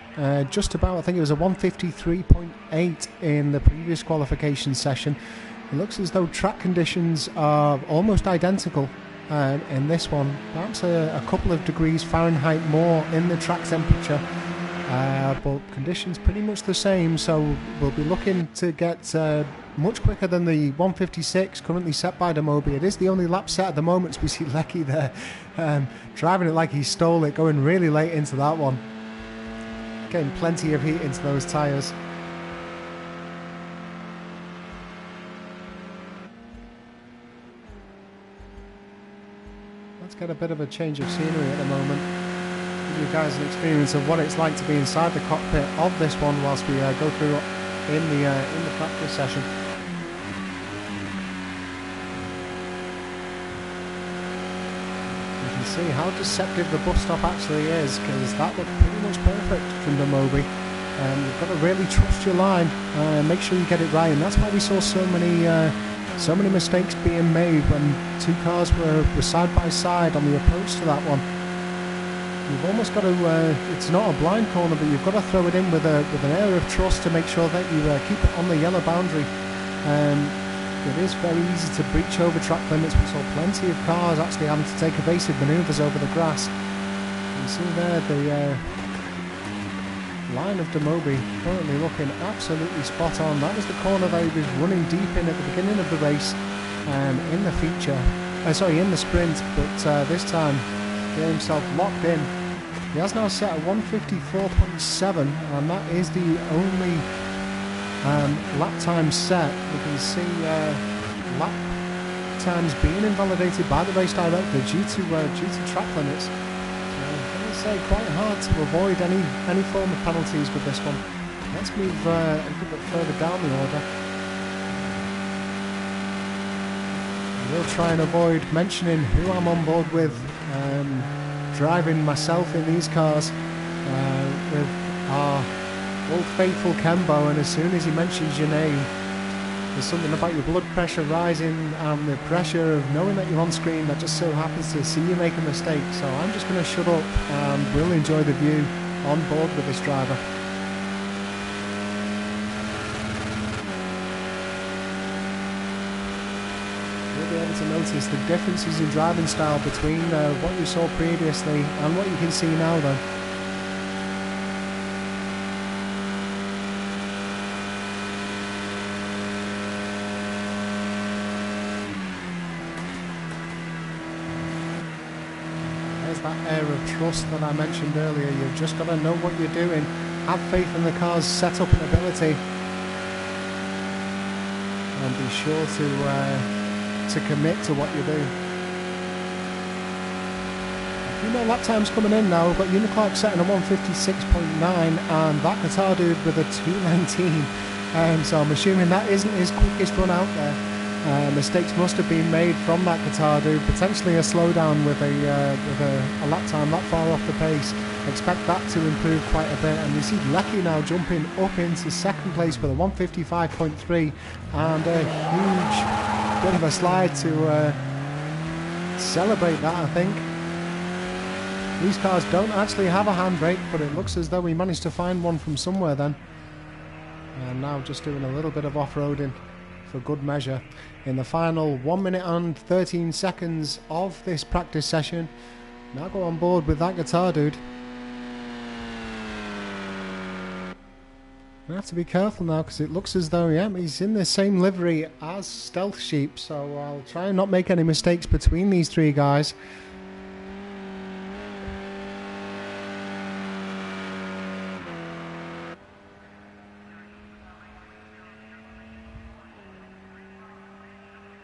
just about. I think it was a 153.8 in the previous qualification session. It looks as though track conditions are almost identical in this one. Perhaps a couple of degrees Fahrenheit more in the track temperature. But conditions pretty much the same, so we'll be looking to get much quicker than the 156 currently set by Demobi. It is the only lap set at the moment, so we see Lecky there driving it like he stole it, going really late into that one, getting plenty of heat into those tyres. Let's get a bit of a change of scenery at the moment. Give you guys an experience of what it's like to be inside the cockpit of this one whilst we go through in the practice session. You can see how deceptive the bus stop actually is, because that looked pretty much perfect from Demobi. You've got to really trust your line, make sure you get it right, and that's why we saw so many mistakes being made when two cars were side by side on the approach to that one. You've almost got to, it's not a blind corner, but you've got to throw it in with an air of trust to make sure that you keep it on the yellow boundary. It is very easy to breach over track limits. We saw plenty of cars actually having to take evasive manoeuvres over the grass. You see there the line of Demobi currently looking absolutely spot on. That was the corner that he was running deep in at the beginning of the race in the feature. In the sprint, but this time get himself locked in. He has now set a 154.7, and that is the only lap time set. You can see lap times being invalidated by the race director due to track limits. I would say quite hard to avoid any form of penalties with this one. Let's move a little bit further down the order. We'll try and avoid mentioning who I'm on board with. Driving myself in these cars with our old faithful Kembo, and as soon as he mentions your name, there's something about your blood pressure rising and the pressure of knowing that you're on screen that just so happens to see you make a mistake. So I'm just going to shut up and we'll enjoy the view on board with this driver. Be able to notice the differences in driving style between what you saw previously and what you can see now though. There's that air of trust that I mentioned earlier. You've just got to know what you're doing, have faith in the car's setup and ability, and be sure to commit to what you do. A few more lap times coming in now. We've got Uniclark setting a 156.9 and that guitar dude with a 219. So I'm assuming that isn't his quickest run out there. Mistakes must have been made from that guitar dude. Potentially a slowdown with a lap time that far off the pace. Expect that to improve quite a bit. And we see Lecky now jumping up into second place with a 155.3 and a huge bit of a slide to celebrate that, I think. These cars don't actually have a handbrake, but it looks as though we managed to find one from somewhere then. And now just doing a little bit of off-roading for good measure. In the final 1 minute and 13 seconds of this practice session, now go on board with that guitar dude. I have to be careful now because it looks as though, yeah, he's in the same livery as Stealth Sheep, so I'll try and not make any mistakes between these three guys.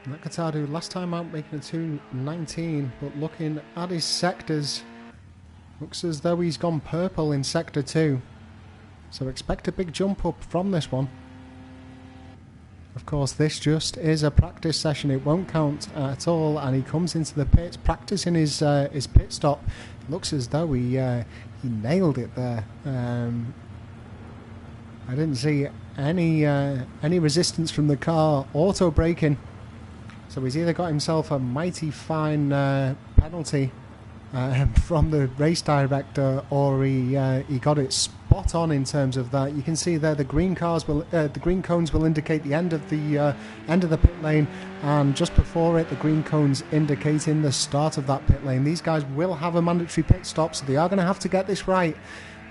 Nakatadu last time out making a 2:19, but looking at his sectors, looks as though he's gone purple in sector 2. So expect a big jump up from this one. Of course, this just is a practice session. It won't count at all, and he comes into the pits practicing his pit stop. It looks as though he nailed it there. I didn't see any resistance from the car. Auto braking. So he's either got himself a mighty fine penalty from the race director, or he got it spot on in terms of that. You can see there the green cones will indicate the end of the pit lane, and just before it, the green cones indicating the start of that pit lane. These guys will have a mandatory pit stop, so they are going to have to get this right.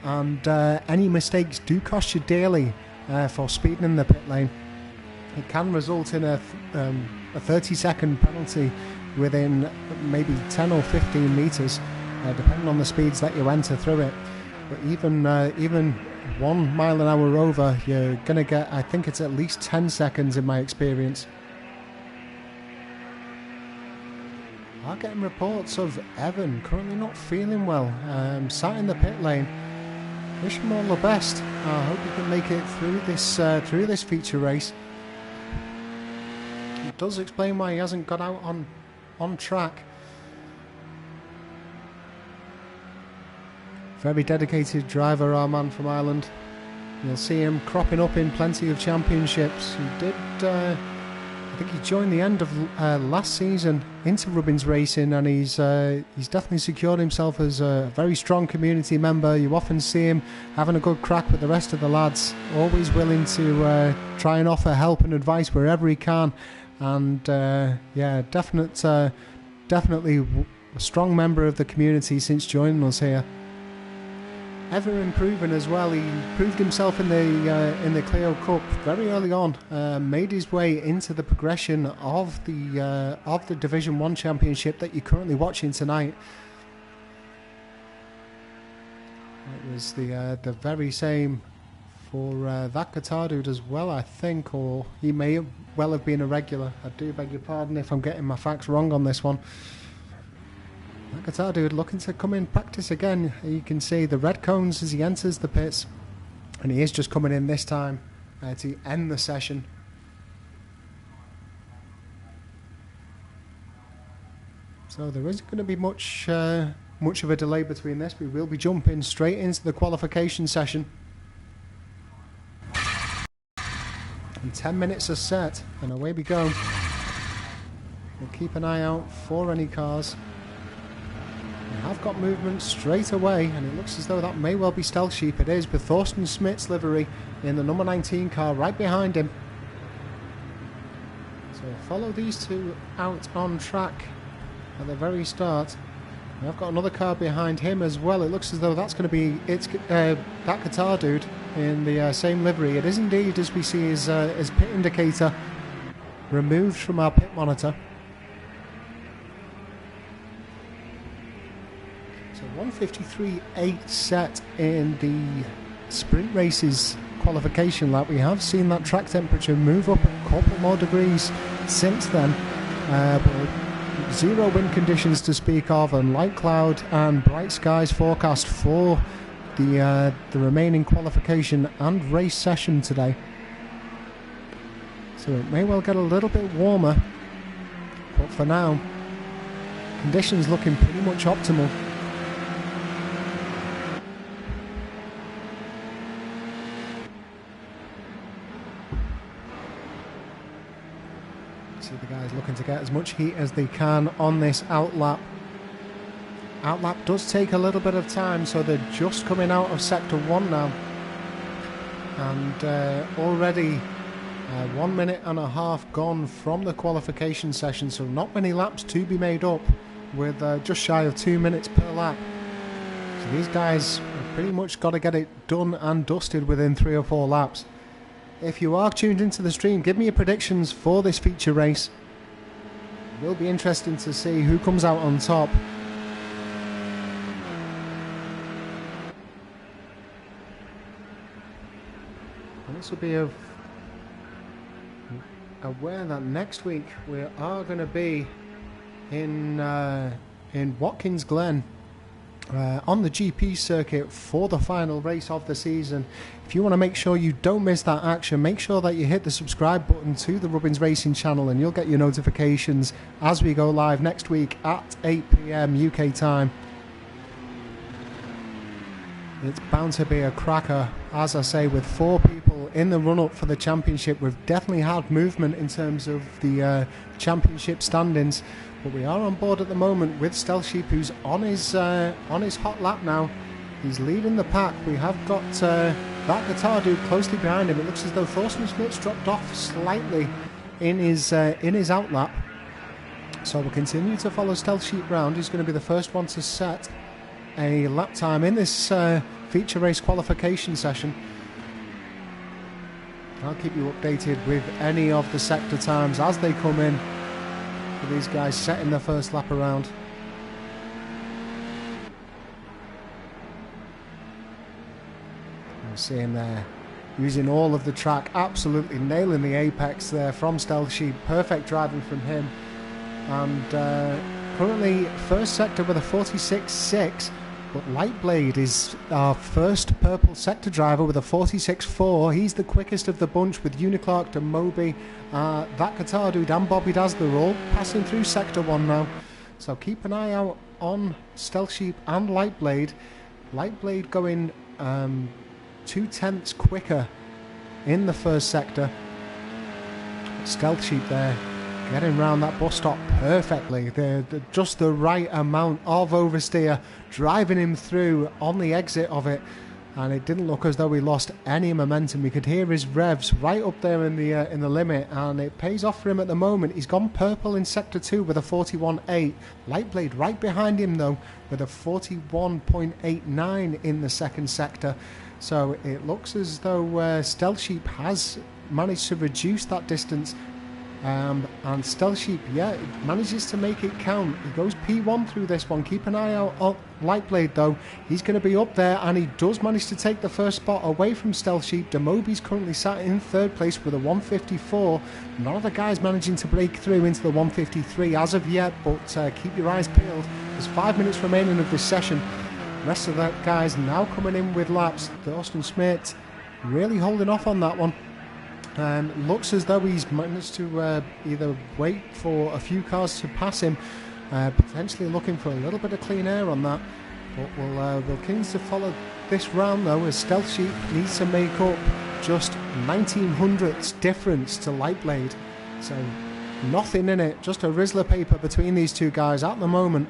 And any mistakes do cost you dearly for speeding in the pit lane. It can result in a 30-second penalty within maybe 10 or 15 metres, depending on the speeds that you enter through it. But even 1 mile an hour over, you're going to get, I think it's at least 10 seconds in my experience. I'm getting reports of Evan currently not feeling well, sat in the pit lane. Wish him all the best. I hope he can make it through this feature race. It does explain why he hasn't got out on track. Very dedicated driver, our man from Ireland. You'll see him cropping up in plenty of championships. He did, I think he joined the end of last season into Rubbins Racing, and he's definitely secured himself as a very strong community member. You often see him having a good crack with the rest of the lads, always willing to try and offer help and advice wherever he can. And yeah, definitely a strong member of the community since joining us here. Ever improving as well. He proved himself in the Clio Cup very early on. Made his way into the progression of the Division 1 Championship that you're currently watching tonight. It was the very same for that guitar dude as well, I think, or he may well have been a regular. I do beg your pardon if I'm getting my facts wrong on this one. That guitar dude looking to come in practice again. You can see the red cones as he enters the pits, and he is just coming in this time to end the session. So there isn't going to be much of a delay between this. We will be jumping straight into the qualification session. And 10 minutes are set, and away we go. We'll keep an eye out for any cars. We have got movement straight away, and it looks as though that may well be Stealth Sheep. It is, with Thorsten Smith's livery in the number 19 car right behind him. So follow these two out on track at the very start. I've got another car behind him as well. It looks as though that's going to be that guitar dude in the same livery. It is indeed, as we see his pit indicator removed from our pit monitor. So 1:53.8 set in the sprint races qualification lap. We have seen that track temperature move up a couple more degrees since then. But zero wind conditions to speak of, and light cloud and bright skies forecast for the remaining qualification and race session today. So it may well get a little bit warmer, but for now, conditions looking pretty much optimal. See the guys looking to get as much heat as they can on this outlap. Outlap does take a little bit of time, so they're just coming out of sector 1 now, and already 1 minute and a half gone from the qualification session, so not many laps to be made up, with just shy of 2 minutes per lap. So These guys have pretty much got to get it done and dusted within 3 or 4 laps. If you are tuned into the stream, give me your predictions for this feature race. It will be interesting to see who comes out on top. And this will be aware that next week we are going to be in Watkins Glen on the GP circuit for the final race of the season. If you want to make sure you don't miss that action, make sure that you hit the subscribe button to the Rubbins Racing channel and you'll get your notifications as we go live next week at 8 PM UK time. It's bound to be a cracker, as I say, with 4 people in the run-up for the championship. We've definitely had movement in terms of the championship standings, but we are on board at the moment with Stealth Sheep, who's on his hot lap now. He's leading the pack. We have got that guitar dude closely behind him. It looks as though Thorsten Schmidt's dropped off slightly in his out lap. So we'll continue to follow Stealth Sheep round. He's going to be the first one to set a lap time in this feature race qualification session. I'll keep you updated with any of the sector times as they come in for these guys setting their first lap around. You see him there using all of the track, absolutely nailing the apex there from Stealth Sheep. Perfect driving from him, and currently first sector with a 46.6. But Lightblade is our first purple sector driver with a 46.4. He's the quickest of the bunch with Uniclark, Demobi, that guitar dude and Bobby Dazzler all passing through sector 1 now. So keep an eye out on Stealth Sheep and Lightblade. Lightblade going 0.2 quicker in the first sector. Stealth Sheep there getting round that bus stop perfectly. Just the right amount of oversteer, driving him through on the exit of it, and it didn't look as though he lost any momentum. We could hear his revs right up there in the limit, and it pays off for him at the moment. He's gone purple in sector 2 with a 41.8. Lightblade right behind him though with a 41.89 in the second sector. So it looks as though Stealth Sheep has managed to reduce that distance. And Stealth Sheep, yeah, manages to make it count. He goes P1 through this one. Keep an eye out on Lightblade though. He's going to be up there, and he does manage to take the first spot away from Stealth Sheep. Demobi's currently sat in 3rd place with a 154. None of the guys managing to break through into the 153 as of yet, but keep your eyes peeled. There's 5 minutes remaining of this session. The rest of the guys now coming in with laps. Thorsten Schmidt really holding off on that one. Looks as though he's managed to either wait for a few cars to pass him, potentially looking for a little bit of clean air on that. But we'll continue to follow this round though, as Stealth Sheep needs to make up just 1900ths difference to Lightblade. So nothing in it, just a Rizzler paper between these two guys at the moment.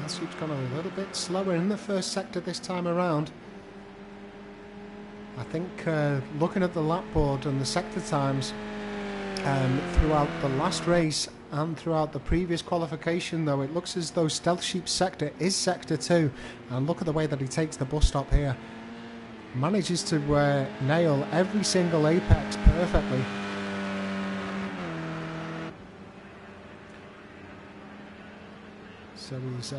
Sheep's gone a little bit slower in the first sector this time around. I think looking at the lap board and the sector times throughout the last race and throughout the previous qualification though, it looks as though Stealth Sheep's sector is sector 2, and look at the way that he takes the bus stop here. Manages to nail every single apex perfectly. So he's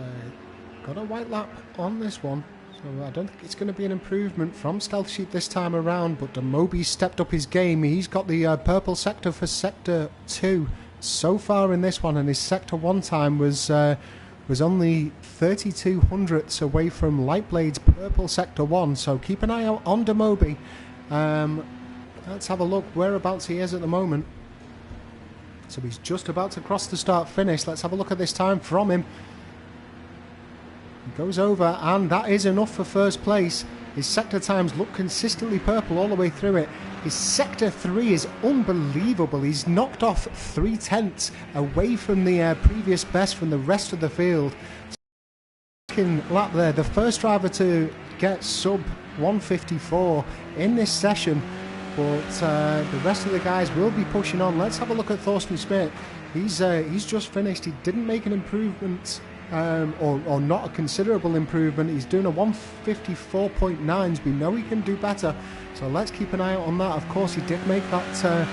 got a white lap on this one, so I don't think it's going to be an improvement from Stealth Sheep this time around, but Demobi stepped up his game. He's got the purple sector for sector 2 so far in this one, and his sector 1 time was only 32 hundredths away from Lightblade's purple sector 1, so keep an eye out on Demobi. Let's have a look whereabouts he is at the moment. So he's just about to cross the start finish. Let's have a look at this time from him. He goes over, and that is enough for first place. His sector times look consistently purple all the way through it. His sector 3 is unbelievable. He's knocked off 0.3 away from the previous best from the rest of the field. Lap there, the first driver to get sub 154 in this session, but the rest of the guys will be pushing on. Let's have a look at Thorsten Schmidt. He's just finished. He didn't make an improvement, or not a considerable improvement. He's doing a 154.9s. We know he can do better, so let's keep an eye out on that. Of course, he did make that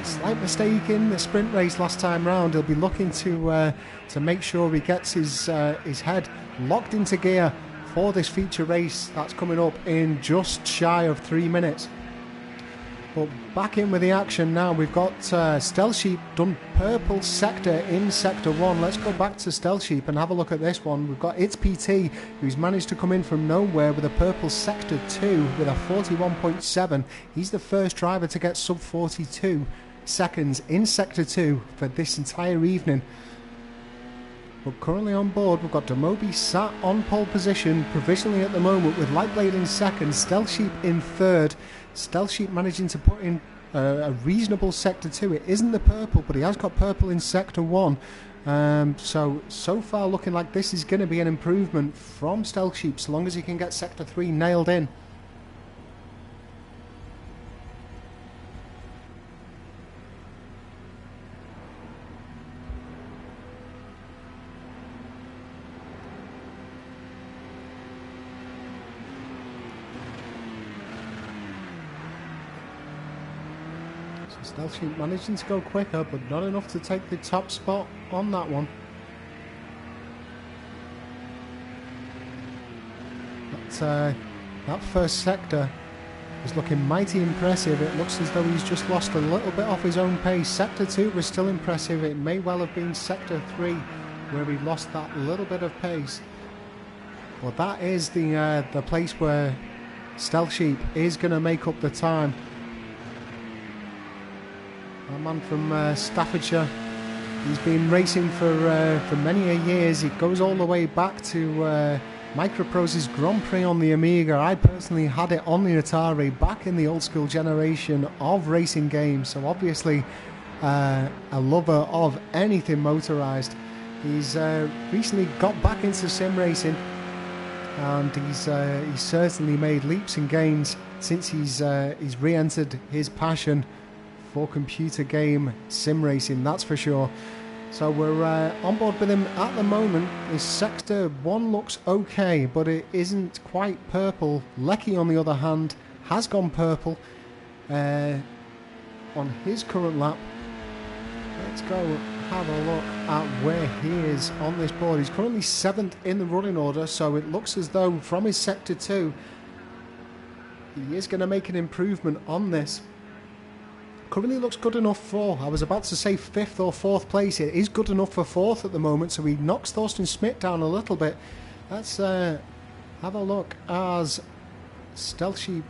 slight mistake in the sprint race last time round. He'll be looking to make sure he gets his head locked into gear for this feature race that's coming up in just shy of 3 minutes. But back in with the action now. We've got Stealth Sheep done purple sector in sector 1. Let's go back to Stealth Sheep and have a look at this one. We've got It's PT, who's managed to come in from nowhere with a purple sector 2 with a 41.7. He's the first driver to get sub 42 seconds in sector 2 for this entire evening. But currently on board, we've got Demobi sat on pole position provisionally at the moment, with Lightblade in second, Stealth Sheep in third. Stealth Sheep managing to put in a reasonable sector 2. It isn't the purple, but he has got purple in sector 1. So far looking like this is going to be an improvement from Stealth Sheep, so long as he can get sector 3 nailed in. Stealth Sheep managing to go quicker, but not enough to take the top spot on that one. But that first sector is looking mighty impressive. It looks as though he's just lost a little bit off his own pace. Sector 2 was still impressive. It may well have been sector 3 where he lost that little bit of pace. Well, that is the place where Stealth Sheep is going to make up the time. A man from Staffordshire. He's been racing for many a years. It goes all the way back to Microprose's Grand Prix on the Amiga. I personally had it on the Atari back in the old school generation of racing games. So obviously a lover of anything motorised. He's recently got back into sim racing, and he's certainly made leaps and gains since he's re-entered his passion for computer game sim racing, that's for sure. So we're on board with him at the moment. His sector 1 looks okay, but it isn't quite purple. Lecky, on the other hand, has gone purple on his current lap. Let's go have a look at where he is on this board. He's currently 7th in the running order, so it looks as though from his sector 2 he is going to make an improvement on this. Currently looks good enough for, I was about to say 5th or 4th place. It is good enough for 4th at the moment, so he knocks Thorsten Schmidt down a little bit. Let's have a look as Stealth Sheep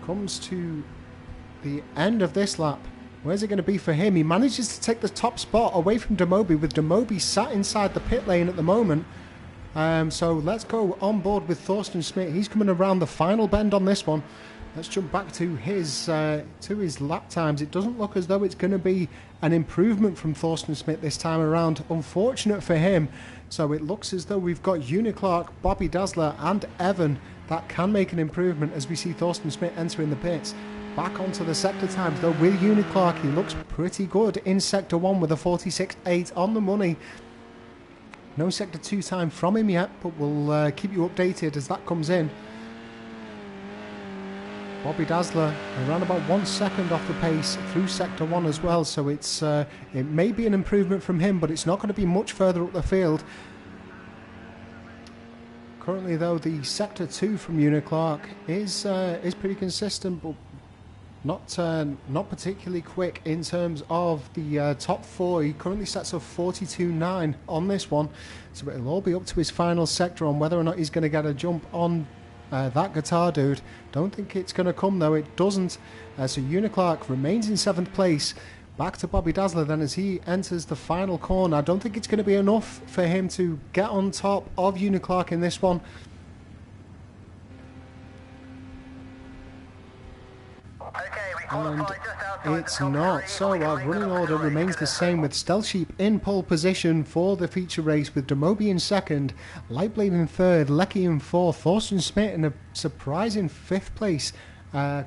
comes to the end of this lap. Where's it going to be for him? He manages to take the top spot away from Demobi, with Demobi sat inside the pit lane at the moment. So let's go on board with Thorsten Schmidt. He's coming around the final bend on this one. Let's jump back to his lap times. It doesn't look as though it's going to be an improvement from Thorsten Schmidt this time around. Unfortunate for him. So it looks as though we've got Uniclark, Bobby Dazzler and Evan that can make an improvement as we see Thorsten Schmidt entering the pits. Back onto the sector times though with Uniclark. He looks pretty good in sector 1 with a 46.8 on the money. No sector 2 time from him yet, but we'll keep you updated as that comes in. Bobby Dazzler around about 1 second off the pace through sector 1 as well, so it may be an improvement from him, but it's not going to be much further up the field. Currently though, the sector 2 from Uniclark is pretty consistent, but not particularly quick in terms of the top 4. He currently sets a 42.9 on this one, so it'll all be up to his final sector on whether or not he's going to get a jump on that guitar dude. Don't think it's going to come though. It doesn't. So Uniclark remains in 7th place. Back to Bobby Dazzler then as he enters the final corner. I don't think it's going to be enough for him to get on top of Uniclark in this one. Okay, we qualified just It's not. So our running order remains the same, with Stealth Sheep in pole position for the feature race, with Demobi in second, Lightblade in third, Lecky in fourth, Thorsten Smith in a surprising fifth place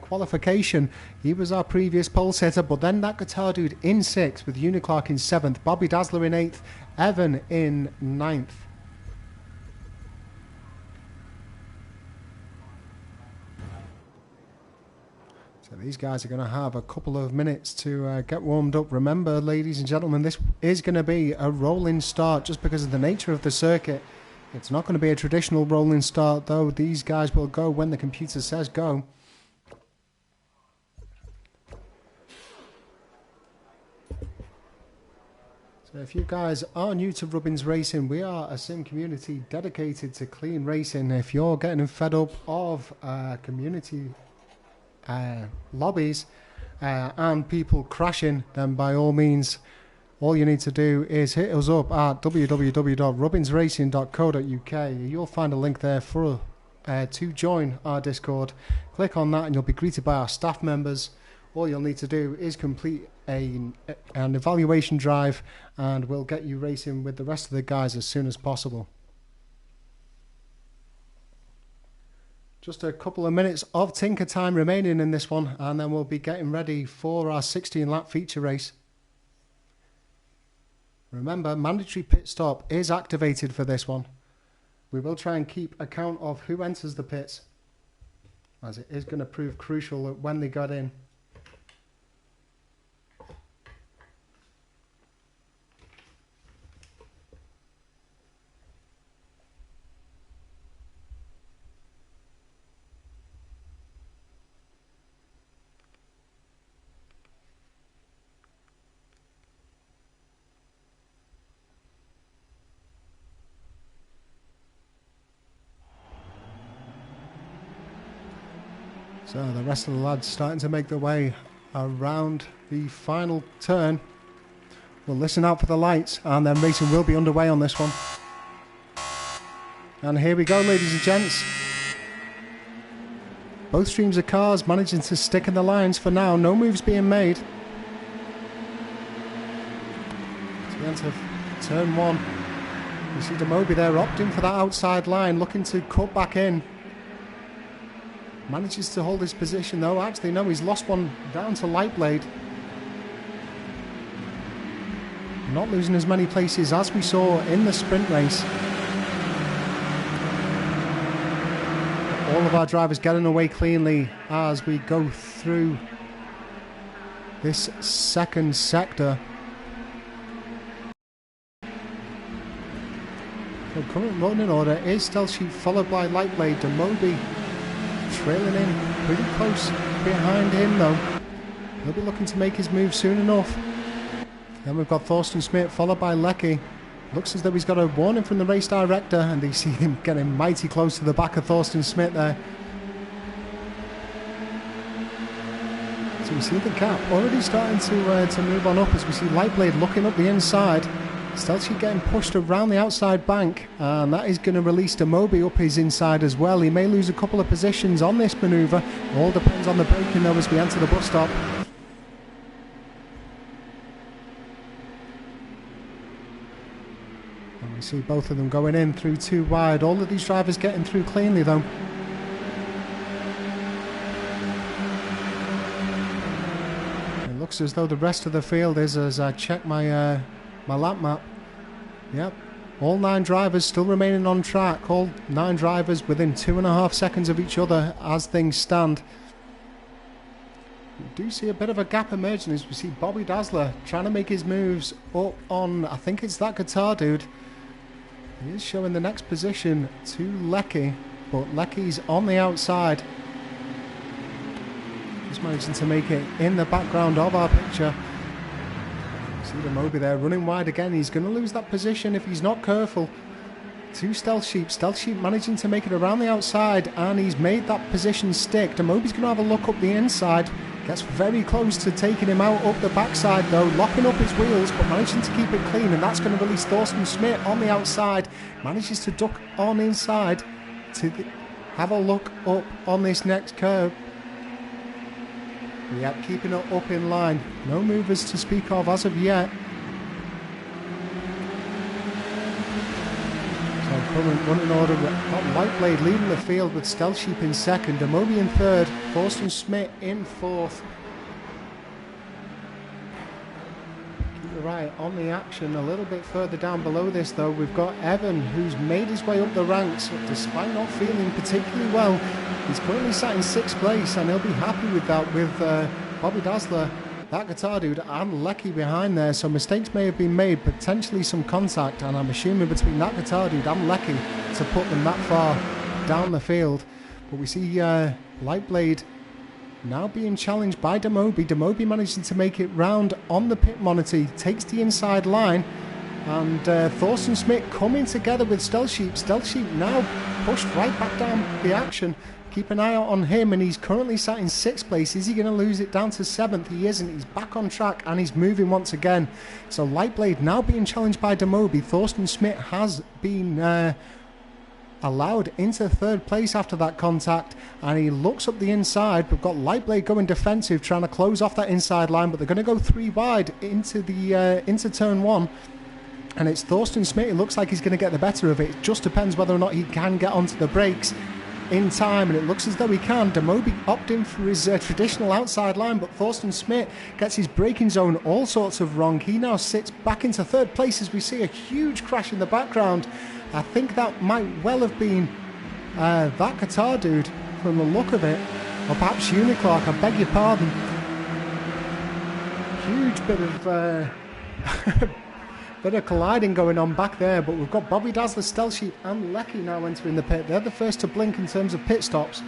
qualification. He was our previous pole setter, but then that guitar dude in sixth, with Uniclark in seventh, Bobby Dazzler in eighth, Evan in ninth. So these guys are going to have a couple of minutes to get warmed up. Remember, ladies and gentlemen, this is going to be a rolling start just because of the nature of the circuit. It's not going to be a traditional rolling start, though. These guys will go when the computer says go. So if you guys are new to Rubbins Racing, we are a sim community dedicated to clean racing. If you're getting fed up of community lobbies and people crashing, then by all means, all you need to do is hit us up at www.rubbinsracing.co.uk. You'll find a link there for to join our Discord. Click on that and you'll be greeted by our staff members. All you'll need to do is complete an evaluation drive and we'll get you racing with the rest of the guys as soon as possible. Just a couple of minutes of tinker time remaining in this one, and then we'll be getting ready for our 16-lap feature race. Remember, mandatory pit stop is activated for this one. We will try and keep account of who enters the pits, as it is going to prove crucial when they got in. So the rest of the lads starting to make their way around the final turn. We'll listen out for the lights and then racing will be underway on this one. And here we go, ladies and gents. Both streams of cars managing to stick in the lines for now. No moves being made. So we enter turn one. You see Demobi there opting for that outside line, looking to cut back in. Manages to hold his position though. Actually, no, he's lost one down to Lightblade. Not losing as many places as we saw in the sprint race. All of our drivers getting away cleanly as we go through this second sector. The current running order is Stealth Sheep followed by Lightblade. Demobi trailing in pretty close behind him though. He'll be looking to make his move soon enough. Then we've got Thorsten Smith followed by Lecky. Looks as though he's got a warning from the race director, and they see him getting mighty close to the back of Thorsten Smith there. So we see the gap already starting to move on up as we see Lightblade looking up the inside. Stealth Sheep getting pushed around the outside bank, and that is going to release Demobi up his inside as well. He may lose a couple of positions on this manoeuvre. All depends on the braking though as we enter the bus stop. And we see both of them going in through too wide. All of these drivers getting through cleanly though. It looks as though the rest of the field is, as I check my lap map. Yep, all 9 drivers still remaining on track. All 9 drivers within 2.5 seconds of each other as things stand. We do see a bit of a gap emerging as we see Bobby Dazzler trying to make his moves up on, I think it's that guitar dude. He is showing the next position to Lecky, but Lecky's on the outside. Just managing to make it in the background of our picture. See Demobi there running wide again. He's going to lose that position if he's not careful. To Stealth Sheep. Stealth Sheep managing to make it around the outside, and he's made that position stick. Demobi's going to have a look up the inside. Gets very close to taking him out up the backside though, locking up his wheels but managing to keep it clean, and that's going to release Thorsten Smith on the outside. Manages to duck on inside to have a look up on this next curve. Yep, keeping it up in line. No movers to speak of as of yet. So current running order, got Lightblade leading the field with Stealth Sheep in second, Damobi in third, Thorsten Schmidt in fourth. Keep your eye on the action. A little bit further down below this though, we've got Evan, who's made his way up the ranks despite not feeling particularly well. He's currently sat in 6th place and he'll be happy with that, with Bobby Dazzler, that guitar dude, and Lecky behind there. So mistakes may have been made, potentially some contact, and I'm assuming between that guitar dude and Lecky to put them that far down the field. But we see Lightblade now being challenged by Damobi. Damobi managing to make it round on the pit monitor. He takes the inside line, and Thorsten Schmidt coming together with Stealth Sheep. Stealth Sheep now pushed right back down the action. Keep an eye out on him, and he's currently sat in 6th place. Is he going to lose it down to 7th? He isn't. He's back on track and he's moving once again. So Lightblade now being challenged by Damobi. Thorsten Schmidt has been allowed into 3rd place after that contact, and he looks up the inside. We've got Lightblade going defensive, trying to close off that inside line, but they're going to go 3 wide into the into turn 1. And it's Thorsten Schmidt. It looks like he's going to get the better of it. It just depends whether or not he can get onto the brakes in time, and it looks as though he can. Damobi opting for his traditional outside line, but Thorsten Schmidt gets his braking zone all sorts of wrong. He now sits back into 3rd place as we see a huge crash in the background. I think that might well have been that guitar dude from the look of it, or perhaps Uniclark, I beg your pardon. Huge bit of bit of colliding going on back there, but we've got Bobby Dazzler, Stealth Sheep and Lecky now entering the pit. They're the first to blink in terms of pit stops.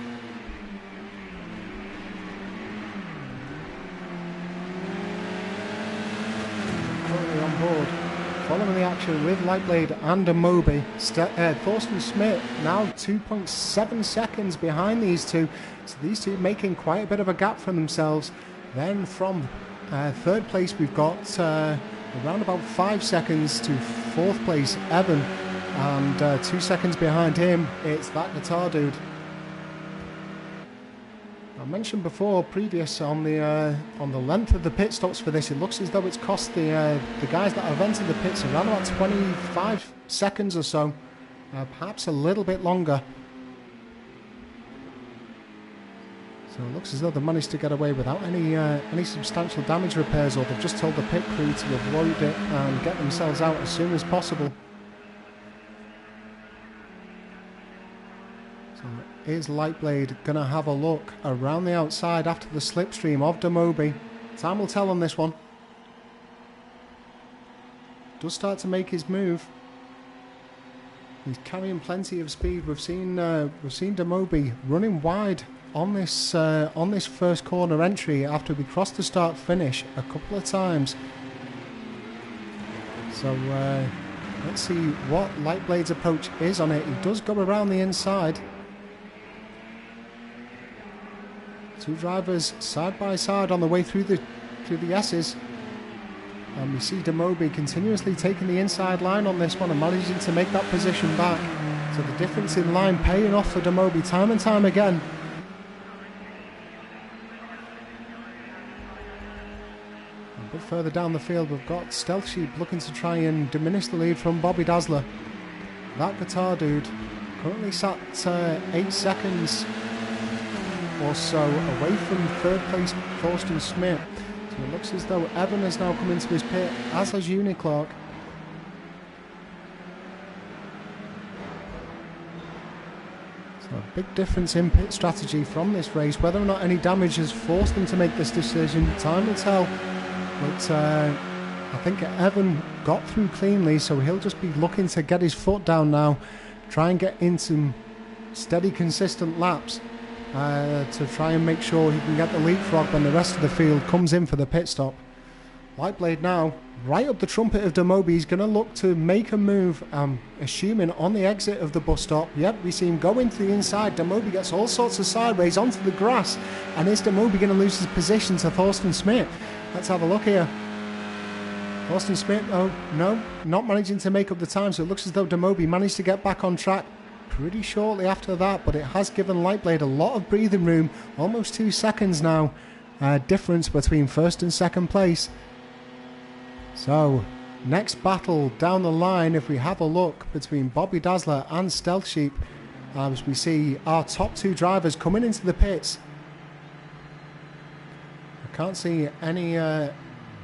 Currently on board, following the action with Lightblade and Damobi. Thorsten Schmidt now 2.7 seconds behind these two, so these two making quite a bit of a gap for themselves. Then from 3rd place we've got around about 5 seconds to 4th place Evan, and 2 seconds behind him it's that guitar dude. I mentioned before previous on the length of the pit stops for this. It looks as though it's cost the guys that have entered the pits around about 25 seconds or so, perhaps a little bit longer. So it looks as though they've managed to get away without any substantial damage repairs, or they've just told the pit crew to avoid it and get themselves out as soon as possible. So is Lightblade going to have a look around the outside after the slipstream of Damobi? Time will tell on this one. Does start to make his move. He's carrying plenty of speed. We've seen Damobi running wide on this first corner entry after we crossed the start finish a couple of times. So let's see what Lightblade's approach is on it. He does go around the inside. Two drivers side by side on the way through the S's. And we see Damobi continuously taking the inside line on this one and managing to make that position back. So the difference in line paying off for Damobi time and time again. A bit further down the field we've got Stealth Sheep looking to try and diminish the lead from Bobby Dazzler. That guitar dude currently sat 8 seconds or so away from third place Thorsten Schmidt. So it looks as though Evan has now come into his pit, as has Uniclark. So a big difference in pit strategy from this race. Whether or not any damage has forced them to make this decision, time will tell. But I think Evan got through cleanly, so he'll just be looking to get his foot down now, try and get into steady, consistent laps to try and make sure he can get the leapfrog when the rest of the field comes in for the pit stop. Lightblade now right up the trumpet of Damobi. He's going to look to make a move, assuming on the exit of the bus stop. Yep, we see him go into the inside. Damobi gets all sorts of sideways onto the grass, and is Damobi going to lose his position to Thorsten Schmidt? Let's have a look here. Thorsten Schmidt, oh no, not managing to make up the time, so it looks as though Damobi managed to get back on track pretty shortly after that, but it has given Lightblade a lot of breathing room, almost 2 seconds now, difference between first and second place. So next battle down the line, if we have a look between Bobby Dazzler and Stealth Sheep, as we see our top two drivers coming into the pits. I can't see any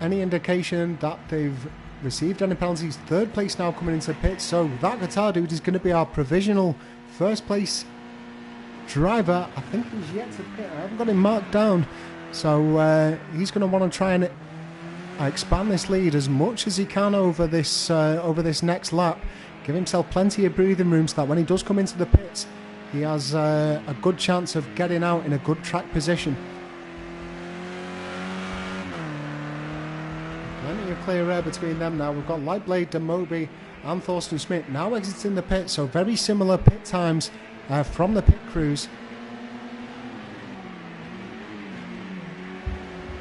indication that they've received any penalties. Third place now coming into the pits, so that guitar dude is going to be our provisional first place driver. I think he's yet to pit. I haven't got him marked down, so he's going to want to try and expand this lead as much as he can over this next lap. Give himself plenty of breathing room so that when he does come into the pits, he has a good chance of getting out in a good track position. Plenty of clear air between them now. We've got Lightblade, Demobi and Thorsten Schmidt now exiting the pit, so very similar pit times from the pit crews.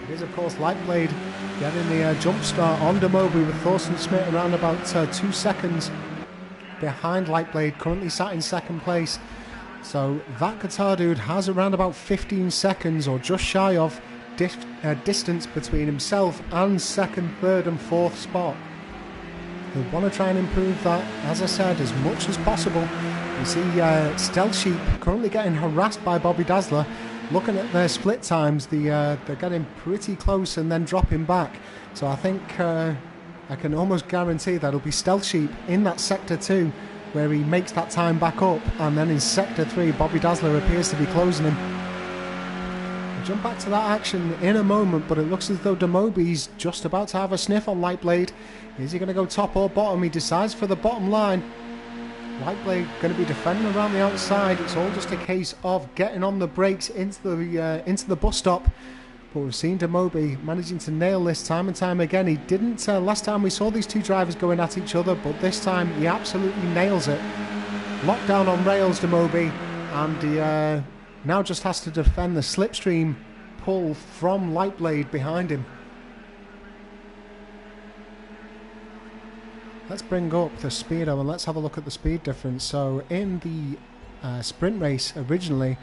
It is, of course, Lightblade getting the jump start on Demobi with Thorsten Schmidt around about 2 seconds behind Lightblade, currently sat in second place. So that guitar dude has around about 15 seconds or just shy of distance between himself and second, third and fourth spot. They want to try and improve that, as I said, as much as possible. You see Stealth Sheep currently getting harassed by Bobby Dazzler. Looking at their split times, they're getting pretty close and then dropping back. So I think I can almost guarantee that it'll be Stealth Sheep in that Sector 2 where he makes that time back up, and then in Sector 3 Bobby Dazzler appears to be closing him. We'll jump back to that action in a moment, but it looks as though Demobi's just about to have a sniff on Lightblade. Is he going to go top or bottom? He decides for the bottom line. Lightblade going to be defending around the outside. It's all just a case of getting on the brakes into the bus stop. But we've seen Demobi managing to nail this time and time again. He didn't last time we saw these two drivers going at each other, but this time he absolutely nails it. Locked down on rails, Demobi, and he now just has to defend the slipstream pull from Lightblade behind him. Let's bring up the speedo and let's have a look at the speed difference. So in the sprint race originally,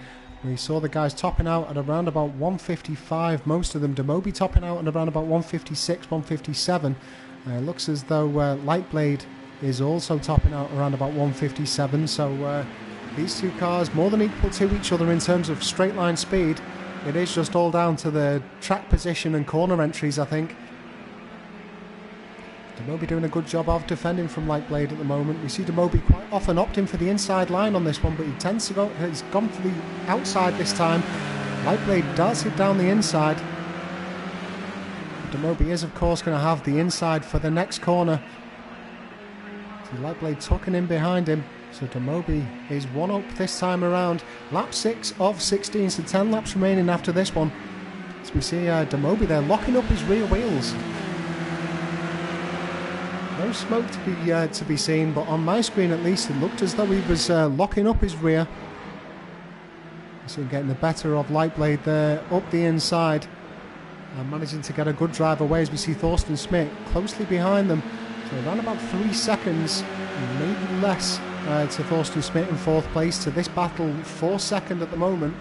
we saw the guys topping out at around about 155, most of them. Demobi topping out at around about 156, 157. It looks as though Lightblade is also topping out around about 157. So these two cars more than equal to each other in terms of straight line speed. It is just all down to the track position and corner entries, I think. Demobi doing a good job of defending from Lightblade at the moment. We see Demobi quite often opting for the inside line on this one, but he tends to he's gone for the outside this time. Lightblade does hit down the inside. Demobi is, of course, going to have the inside for the next corner. So Lightblade tucking in behind him. So Demobi is one up this time around. Lap 6 of 16, so 10 laps remaining after this one. So we see Demobi there locking up his rear wheels. No smoke to be seen, but on my screen at least it looked as though he was locking up his rear. So getting the better of Lightblade there up the inside and managing to get a good drive away as we see Thorsten Schmidt closely behind them. So around about 3 seconds, maybe less, to Thorsten Schmidt in fourth place. To this battle, 4 seconds at the moment.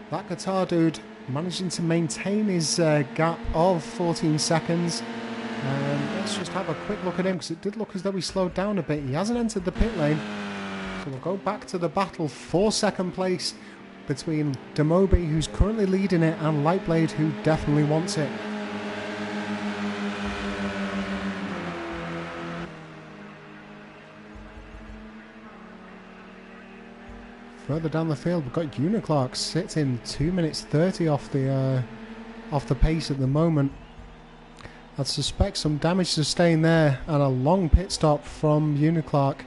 That guitar dude managing to maintain his gap of 14 seconds. Let's just have a quick look at him, because it did look as though he slowed down a bit. He hasn't entered the pit lane, so we'll go back to the battle for second place between Demobi, who's currently leading it, and Lightblade, who definitely wants it. Further down the field, we've got Uniclark sitting 2 minutes 30 off the pace at the moment. I'd suspect some damage sustained there and a long pit stop from Uniclark.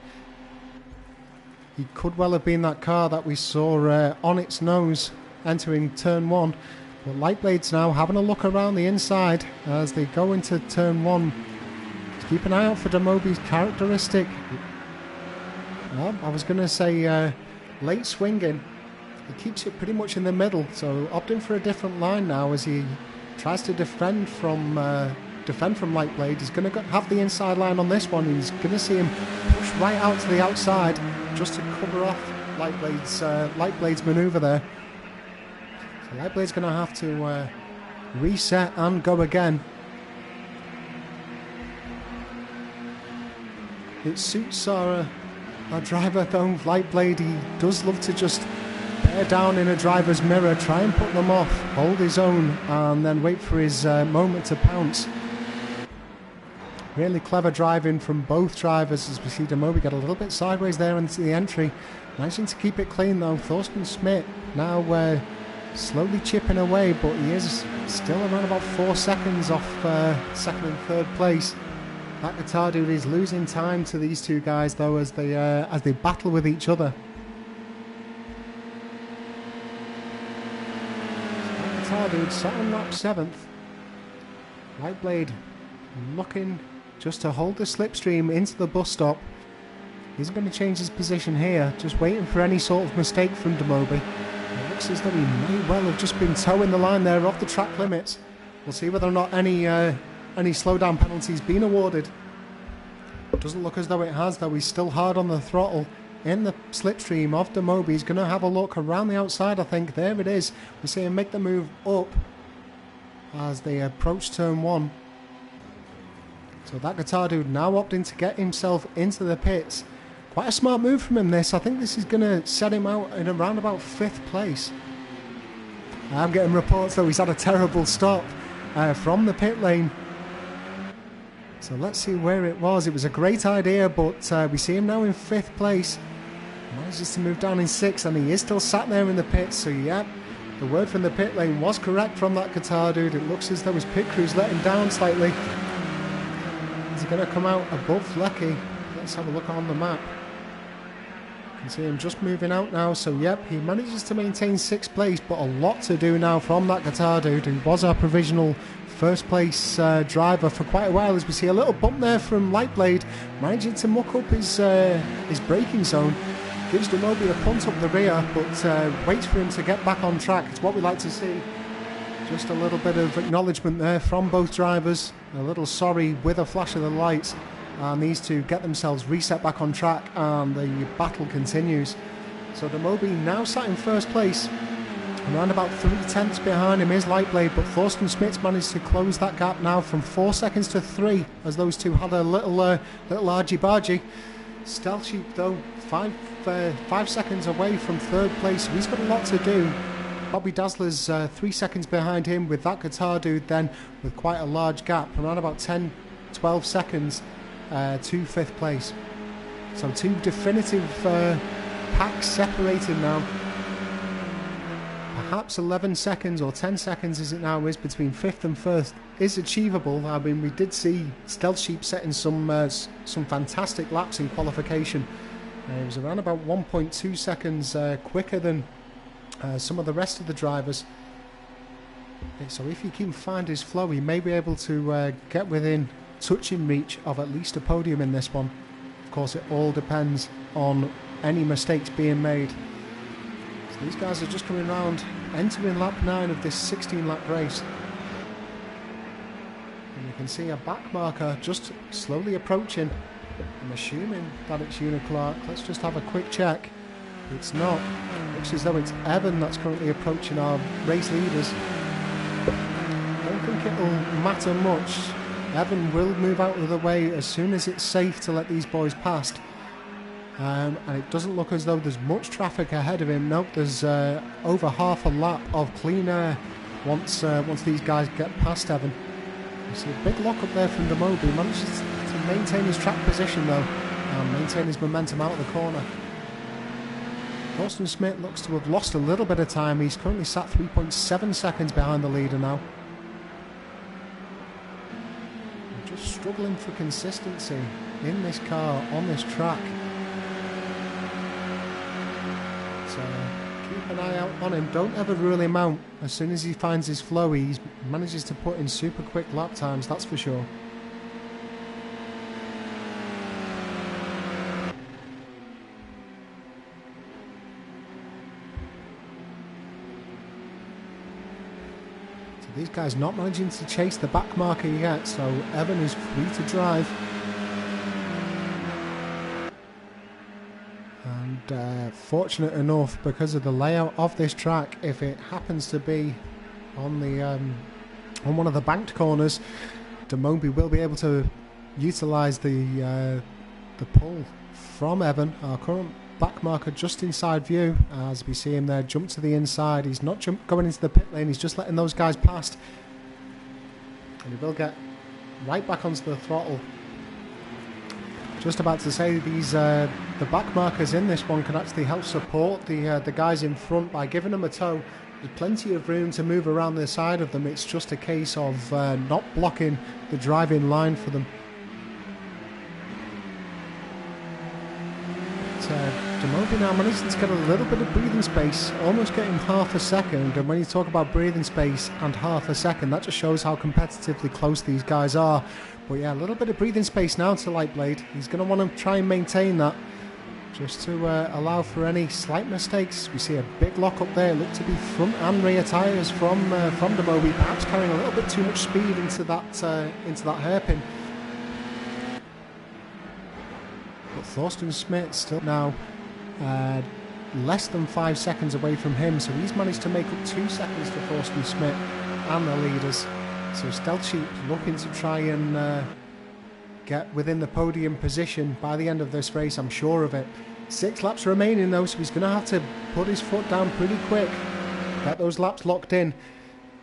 He could well have been that car that we saw on its nose entering turn 1. But Lightblade's now having a look around the inside as they go into turn 1. Just keep an eye out for Demobi's characteristic. Well, I was going to say late swinging. He keeps it pretty much in the middle, so opting for a different line now as he tries to defend from Lightblade. He's going to have the inside line on this one. He's going to see him push right out to the outside just to cover off Lightblade's manoeuvre there. So Lightblade's going to have to reset and go again. It suits our driver though. Lightblade, he does love to just bear down in a driver's mirror, try and put them off, hold his own, and then wait for his moment to pounce. Really clever driving from both drivers as we see Demobi get a little bit sideways there into the entry. Managing to keep it clean though. Thorsten Schmidt now slowly chipping away, but he is still around about 4 seconds off second and third place. That guitar dude is losing time to these two guys though as they battle with each other. So that guitar dude sat on lap 7th. Lightblade looking just to hold the slipstream into the bus stop. He's going to change his position here, just waiting for any sort of mistake from Demobi. It looks as though he may well have just been towing the line there off the track limits. We'll see whether or not any slowdown penalties been awarded. Doesn't look as though it has though. He's still hard on the throttle in the slipstream of Demobi. He's going to have a look around the outside, I think. There it is. We see him make the move up as they approach turn 1. So that guitar dude now opting to get himself into the pits. Quite a smart move from him this. I think this is going to set him out in around about 5th place. I'm getting reports though he's had a terrible stop from the pit lane. So let's see where it was. It was a great idea, but we see him now in 5th place. Manages to move down in 6th, and he is still sat there in the pits. So yeah, the word from the pit lane was correct from that guitar dude. It looks as though his pit crew's let him down slightly. Is he going to come out above Flecky? Let's have a look on the map. You can see him just moving out now. So yep, he manages to maintain 6th place, but a lot to do now from that guitar dude, who was our provisional first place driver for quite a while. As we see a little bump there from Lightblade, managing to muck up his braking zone. Gives Demobi a punt up the rear, but waits for him to get back on track. It's what we like to see. Just a little bit of acknowledgement there from both drivers. A little sorry with a flash of the lights. And these two get themselves reset back on track, and the battle continues. So Demobi now sat in first place. Around about 3/10 behind him is Lightblade, but Thorsten Schmidt's managed to close that gap now from 4 seconds to 3, as those two had a little argy-bargy. Stealth Sheep though, 5 seconds away from third place, so he's got a lot to do. Bobby Dazzler's 3 seconds behind him, with that guitar dude then with quite a large gap, around about 10-12 seconds to 5th place. So two definitive packs separated now. Perhaps 11 seconds or 10 seconds as it now is between 5th and 1st is achievable. I mean, we did see Stealth Sheep setting some fantastic laps in qualification. It was around about 1.2 seconds quicker than some of the rest of the drivers. So if he can find his flow, he may be able to get within touching reach of at least a podium in this one. Of course, it all depends on any mistakes being made. So these guys are just coming around, entering lap 9 of this 16-lap race. And you can see a back marker just slowly approaching. I'm assuming that it's Una Clark. Let's just have a quick check. It's not. It looks as though it's Evan that's currently approaching our race leaders. I don't think it'll matter much. Evan will move out of the way as soon as it's safe to let these boys past. And it doesn't look as though there's much traffic ahead of him. Nope, there's over half a lap of clean air once these guys get past Evan. You see a big lock up there from Demobi. Manages to maintain his track position though, and maintain his momentum out of the corner. Thorsten Schmidt looks to have lost a little bit of time. He's currently sat 3.7 seconds behind the leader now. Just struggling for consistency in this car, on this track. So keep an eye out on him. Don't ever rule him out. As soon as he finds his flow, he manages to put in super quick lap times, that's for sure. These guys not managing to chase the back marker yet, so Evan is free to drive. And fortunate enough, because of the layout of this track, if it happens to be on the on one of the banked corners, Demobi will be able to utilise the pull from Evan, our current back marker, just inside view. As we see him there jump to the inside, he's not going into the pit lane, he's just letting those guys past, and he will get right back onto the throttle. Just about to say, these the back markers in this one can actually help support the guys in front by giving them a tow. There's plenty of room to move around the side of them. It's just a case of not blocking the driving line for them. Demobi now managing to get a little bit of breathing space, almost getting half a second. And when you talk about breathing space and half a second, that just shows how competitively close these guys are. But yeah, a little bit of breathing space now to Lightblade. He's going to want to try and maintain that, just to allow for any slight mistakes. We see a big lock up there. Look to be front and rear tyres from Demobi, perhaps carrying a little bit too much speed into that hairpin. But Thorsten Schmidt still now less than 5 seconds away from him, so he's managed to make up 2 seconds to Thorsten Schmidt and the leaders. So Stelcheap looking to try and get within the podium position by the end of this race, I'm sure of it. 6 laps remaining though, so he's going to have to put his foot down pretty quick, get those laps locked in.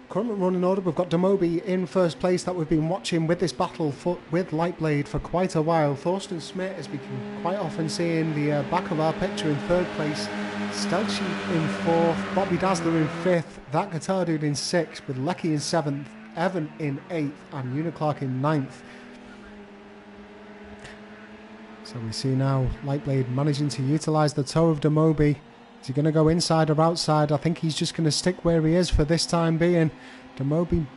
Current running order, we've got Demobi in first place, that we've been watching with this battle with Lightblade for quite a while. Thorsten Schmidt, as we can quite often see in the back of our picture, in third place. Stelcheap in fourth, Bobby Dazzler in fifth, That Guitar Dude in sixth, with Lecky in seventh, Evan in eighth, and Uniclark in ninth. So we see now Lightblade managing to utilise the toe of Demobi. Is he going to go inside or outside? I think he's just going to stick where he is for this time being. Demobi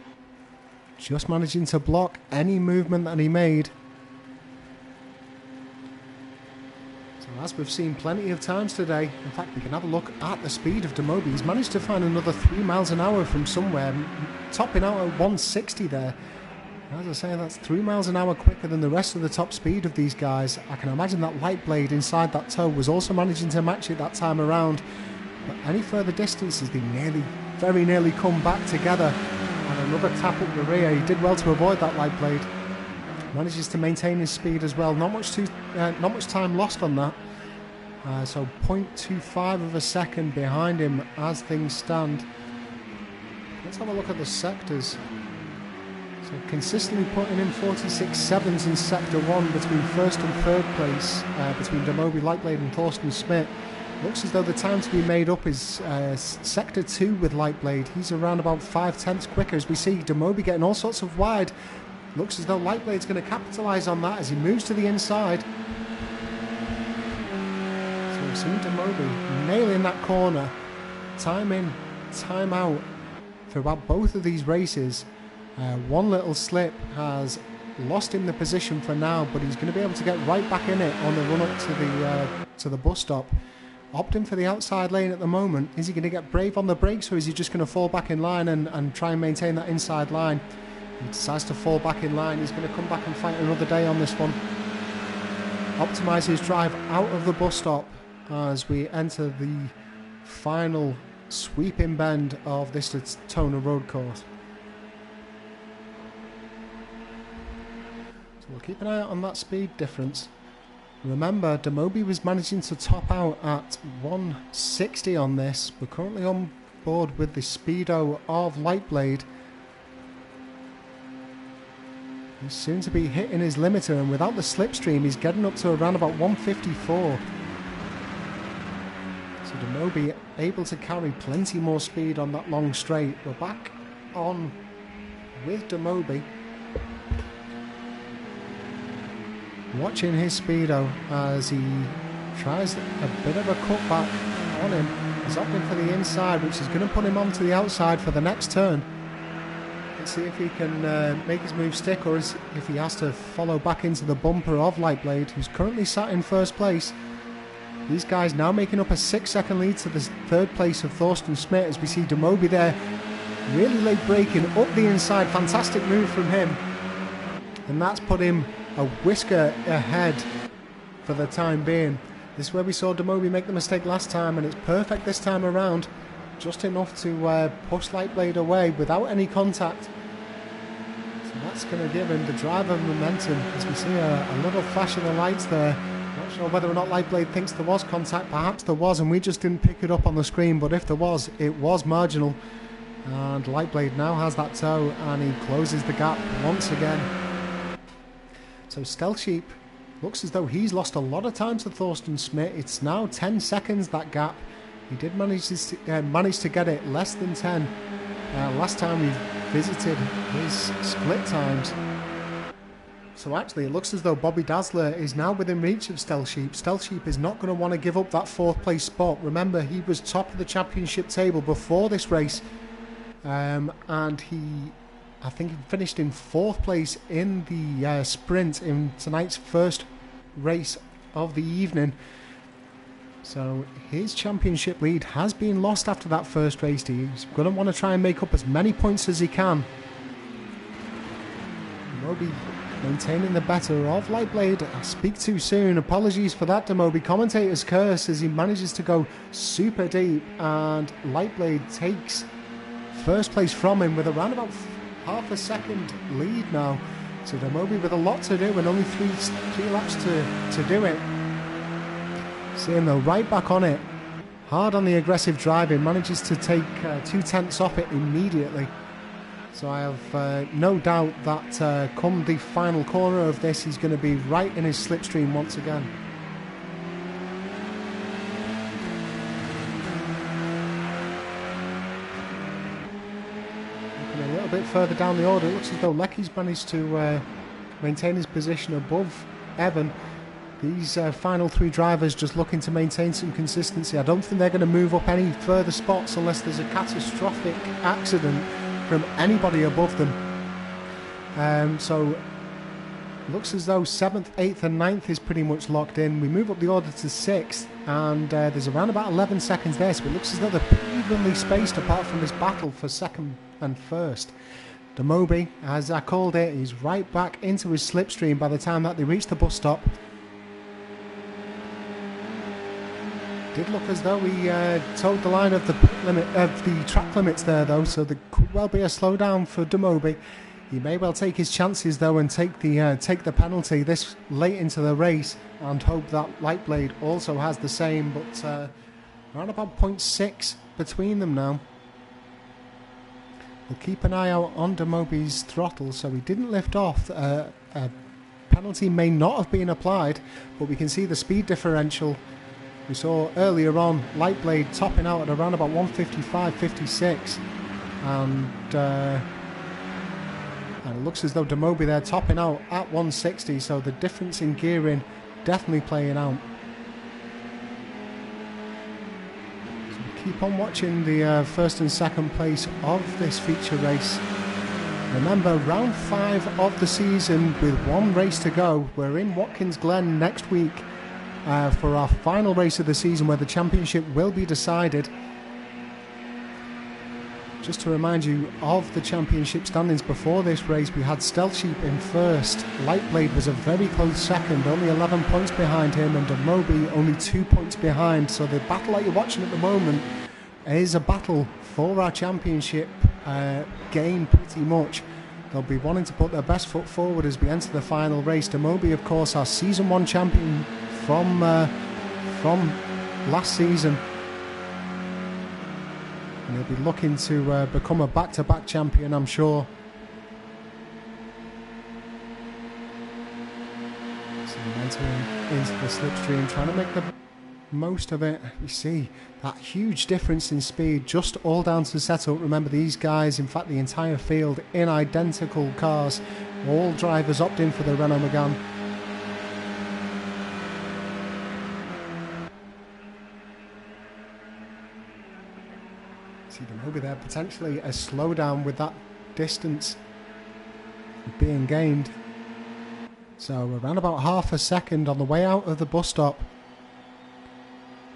just managing to block any movement that he made. So as we've seen plenty of times today, in fact we can have a look at the speed of Demobi. He's managed to find another 3 miles an hour from somewhere, topping out at 160 there. As I say, that's 3 miles an hour quicker than the rest of the top speed of these guys. I can imagine that Lightblade inside that toe was also managing to match it that time around. But any further distances, they very nearly come back together. And another tap up the rear. He did well to avoid that, Lightblade. Manages to maintain his speed as well. Not much time lost on that. So 0.25 of a second behind him as things stand. Let's have a look at the sectors. So consistently putting in 46.7s in Sector 1 between first and third place, between Demobi, Lightblade and Thorsten Schmidt. Looks as though the time to be made up is Sector 2 with Lightblade. He's around about 5/10 quicker, as we see Demobi getting all sorts of wide. Looks as though Lightblade's going to capitalise on that as he moves to the inside. So we've seen Demobi nailing that corner, time in, time out, throughout both of these races. One little slip has lost him the position for now, but he's going to be able to get right back in it on the run up to the bus stop. Opting for the outside lane at the moment. Is he going to get brave on the brakes, or is he just going to fall back in line and try and maintain that inside line? He decides to fall back in line. He's going to come back and fight another day on this one. Optimise his drive out of the bus stop as we enter the final sweeping bend of this Daytona road course. We'll keep an eye out on that speed difference. Remember, Demobi was managing to top out at 160 on this. We're currently on board with the speedo of Lightblade. He's soon to be hitting his limiter, and without the slipstream he's getting up to around about 154. So Demobi able to carry plenty more speed on that long straight. We're back on with Demobi. Watching his speedo as he tries a bit of a cutback on him. He's opting for the inside, which is going to put him onto the outside for the next turn. Let's see if he can make his move stick, or if he has to follow back into the bumper of Lightblade, who's currently sat in first place. These guys now making up a 6-second lead to the third place of Thorsten Schmidt, as we see Demobi there really late braking up the inside. Fantastic move from him, and that's put him a whisker ahead for the time being. This is where we saw Demobi make the mistake last time, and it's perfect this time around. Just enough to push Lightblade away without any contact. So that's going to give him the drive of momentum, as we see a little flash of the lights there. Not sure whether or not Lightblade thinks there was contact. Perhaps there was, and we just didn't pick it up on the screen. But if there was, it was marginal. And Lightblade now has that toe, and he closes the gap once again. So Stealth Sheep looks as though he's lost a lot of time to Thorsten Schmidt. It's now 10 seconds, that gap. He did manage to get it less than 10 last time we visited his split times. So actually it looks as though Bobby Dazzler is now within reach of Stealth Sheep. Stealth Sheep is not going to want to give up that 4th place spot. Remember, he was top of the championship table before this race, and I think he finished in 4th place in the sprint in tonight's first race of the evening. So his championship lead has been lost after that first race. He's going to want to try and make up as many points as he can. Demobi maintaining the better of Lightblade. I speak too soon. Apologies for that, Demobi. Commentator's curse as he manages to go super deep, and Lightblade takes first place from him with around about half a second lead now. So Demobi with a lot to do and only three laps to do it. Seeing though, right back on it, hard on the aggressive driving, manages to take 2/10 off it immediately. So I have no doubt that come the final corner of this, he's going to be right in his slipstream once again. Looking a little bit further down the order, it looks as though Lecky's managed to maintain his position above Evan. These final 3 drivers just looking to maintain some consistency. I don't think they're going to move up any further spots unless there's a catastrophic accident from anybody above them. So looks as though 7th, 8th and 9th is pretty much locked in. We move up the order to 6th, and there's around about 11 seconds there, so it looks as though they're pretty evenly spaced apart from this battle for 2nd and 1st. Demobi, as I called it, he's right back into his slipstream by the time that they reach the bus stop. Did look as though he toed the line of the track limits there, though, so there could well be a slowdown for Demobi. He may well take his chances though and take the penalty this late into the race, and hope that Lightblade also has the same. But around about 0.6 between them now. We'll keep an eye out on Demobi's throttle, so he didn't lift off. A penalty may not have been applied, but we can see the speed differential. We saw earlier on Lightblade topping out at around about 155.56, and it looks as though Demobi there topping out at 160, so the difference in gearing definitely playing out. So we keep on watching the 1st and 2nd place of this feature race. Remember, round 5 of the season with 1 race to go. We're in Watkins Glen next week for our final race of the season, where the championship will be decided. Just to remind you of the championship standings before this race, we had Stealth Sheep in 1st. Lightblade was a very close 2nd, only 11 points behind him, and Demobi only 2 points behind. So the battle that you're watching at the moment is a battle for our championship game pretty much. They'll be wanting to put their best foot forward as we enter the final race. Demobi, of course, our Season 1 champion from last season. And he'll be looking to become a back-to-back champion, I'm sure. So entering into the slipstream, trying to make the most of it. You see that huge difference in speed, just all down to setup. Remember, these guys, in fact the entire field, in identical cars. All drivers opt in for the Renault Megane. See Demobi there, potentially a slowdown with that distance being gained. So around about half a second on the way out of the bus stop.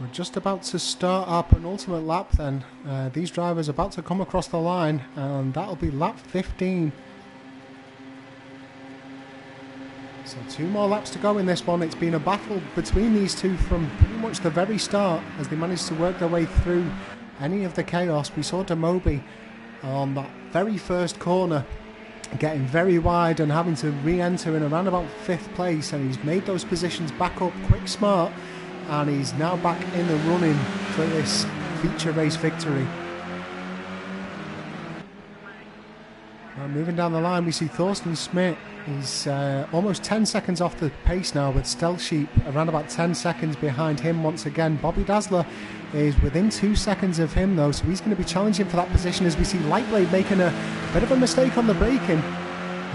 We're just about to start our penultimate lap then. These drivers are about to come across the line, and that'll be lap 15. So 2 more laps to go in this one. It's been a battle between these two from pretty much the very start as they managed to work their way through any of the chaos. We saw Damobi on that very first corner getting very wide and having to re-enter in around about 5th place, and he's made those positions back up quick smart, and he's now back in the running for this feature race victory. Now moving down the line, we see Thorsten Schmidt. He's almost 10 seconds off the pace now, with Stealth Sheep around about 10 seconds behind him once again. Bobby Dazzler is within 2 seconds of him though, so he's going to be challenging for that position as we see Lightblade making a bit of a mistake on the braking.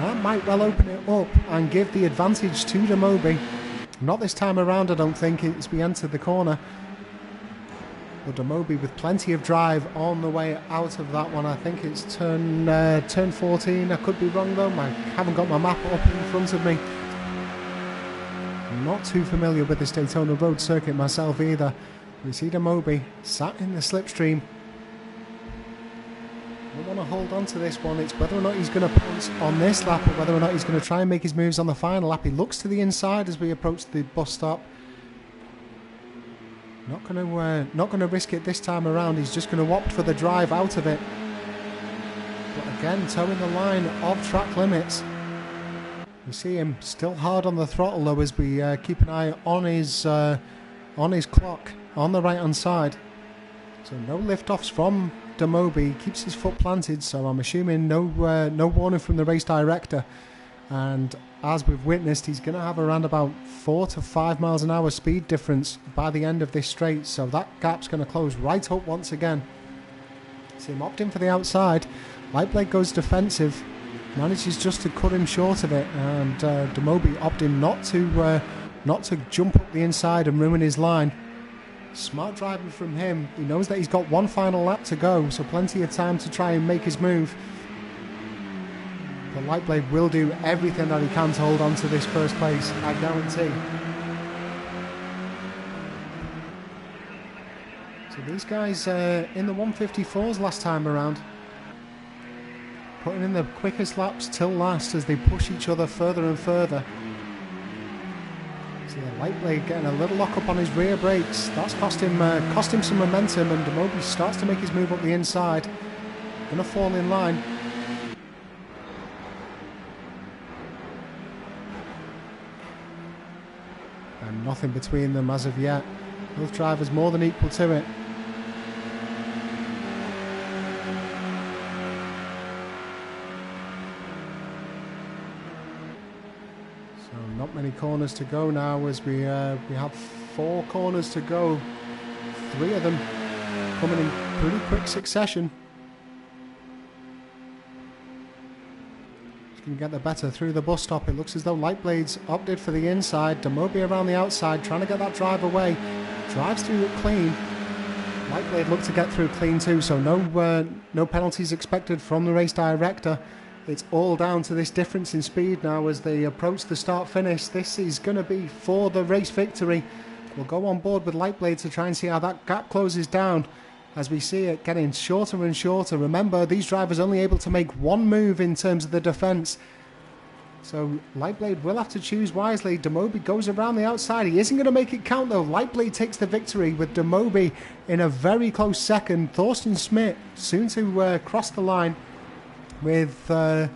That might well open it up and give the advantage to Damobi. Not this time around, I don't think, as we enter the corner. But Damobi with plenty of drive on the way out of that one. I think it's turn 14. I could be wrong though. I haven't got my map up in front of me. I'm not too familiar with this Daytona road circuit myself either. We see Damobi sat in the slipstream. We want to hold on to this one. It's whether or not he's going to pounce on this lap or whether or not he's going to try and make his moves on the final lap. He looks to the inside as we approach the bus stop. Not going to risk it this time around. He's just going to opt for the drive out of it. But again, towing the line of track limits. We see him still hard on the throttle though as we keep an eye on his clock on the right hand side. So no lift-offs from Damobi. He keeps his foot planted, so I'm assuming no warning from the race director. And as we've witnessed, he's going to have around about 4 to 5 miles an hour speed difference by the end of this straight, so that gap's going to close right up once again. See him opting for the outside. Lightblade goes defensive, manages just to cut him short of it, and Damobi opting not to jump up the inside and ruin his line. Smart driving from him. He knows that he's got one final lap to go, so plenty of time to try and make his move. But Lightblade will do everything that he can to hold on to this first place, I guarantee. So these guys in the 154s last time around, putting in the quickest laps till last as they push each other further and further. So yeah, Lightblade getting a little lock up on his rear brakes. That's cost him some momentum, and Damobi starts to make his move up the inside. Gonna fall in line. And nothing between them as of yet. Both drivers more than equal to it. So not many corners to go now as we have 4 corners to go. 3 of them coming in pretty quick succession. Can get the better through the bus stop. It looks as though Lightblade's opted for the inside. Damobi around the outside, trying to get that drive away. Drives through it clean. Lightblade looked to get through clean too, so no penalties expected from the race director. It's all down to this difference in speed now as they approach the start-finish. This is going to be for the race victory. We'll go on board with Lightblade to try and see how that gap closes down, as we see it getting shorter and shorter. Remember, these drivers only able to make one move in terms of the defence. So Lightblade will have to choose wisely. Damobi goes around the outside. He isn't going to make it count though. Lightblade takes the victory with Damobi in a very close second. Thorsten Schmidt soon to cross the line with a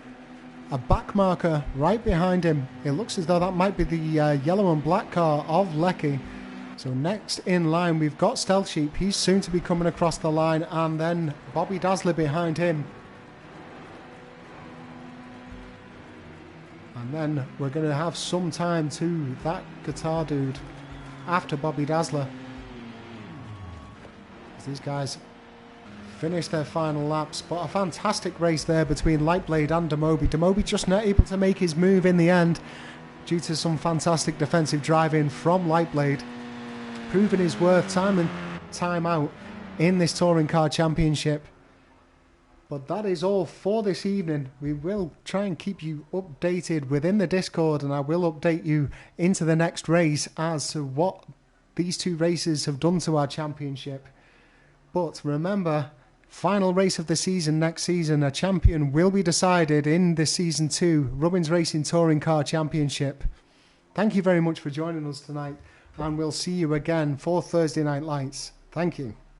back marker right behind him. It looks as though that might be the yellow and black car of Lecky. So next in line we've got Stealth Sheep. He's soon to be coming across the line, and then Bobby Dazzler behind him. And then we're going to have some time to that guitar dude after Bobby Dazzler. As these guys finish their final laps. But a fantastic race there between Lightblade and Damobi. Damobi just not able to make his move in the end due to some fantastic defensive driving from Lightblade. Proving his worth time and time out in this Touring Car Championship. But that is all for this evening. We will try and keep you updated within the Discord, and I will update you into the next race as to what these 2 races have done to our championship. But remember, final race of the season next season, a champion will be decided in the Season 2 Rubbins Racing Touring Car Championship. thank you very much for joining us tonight, and we'll see you again for Thursday Night Lights. Thank you.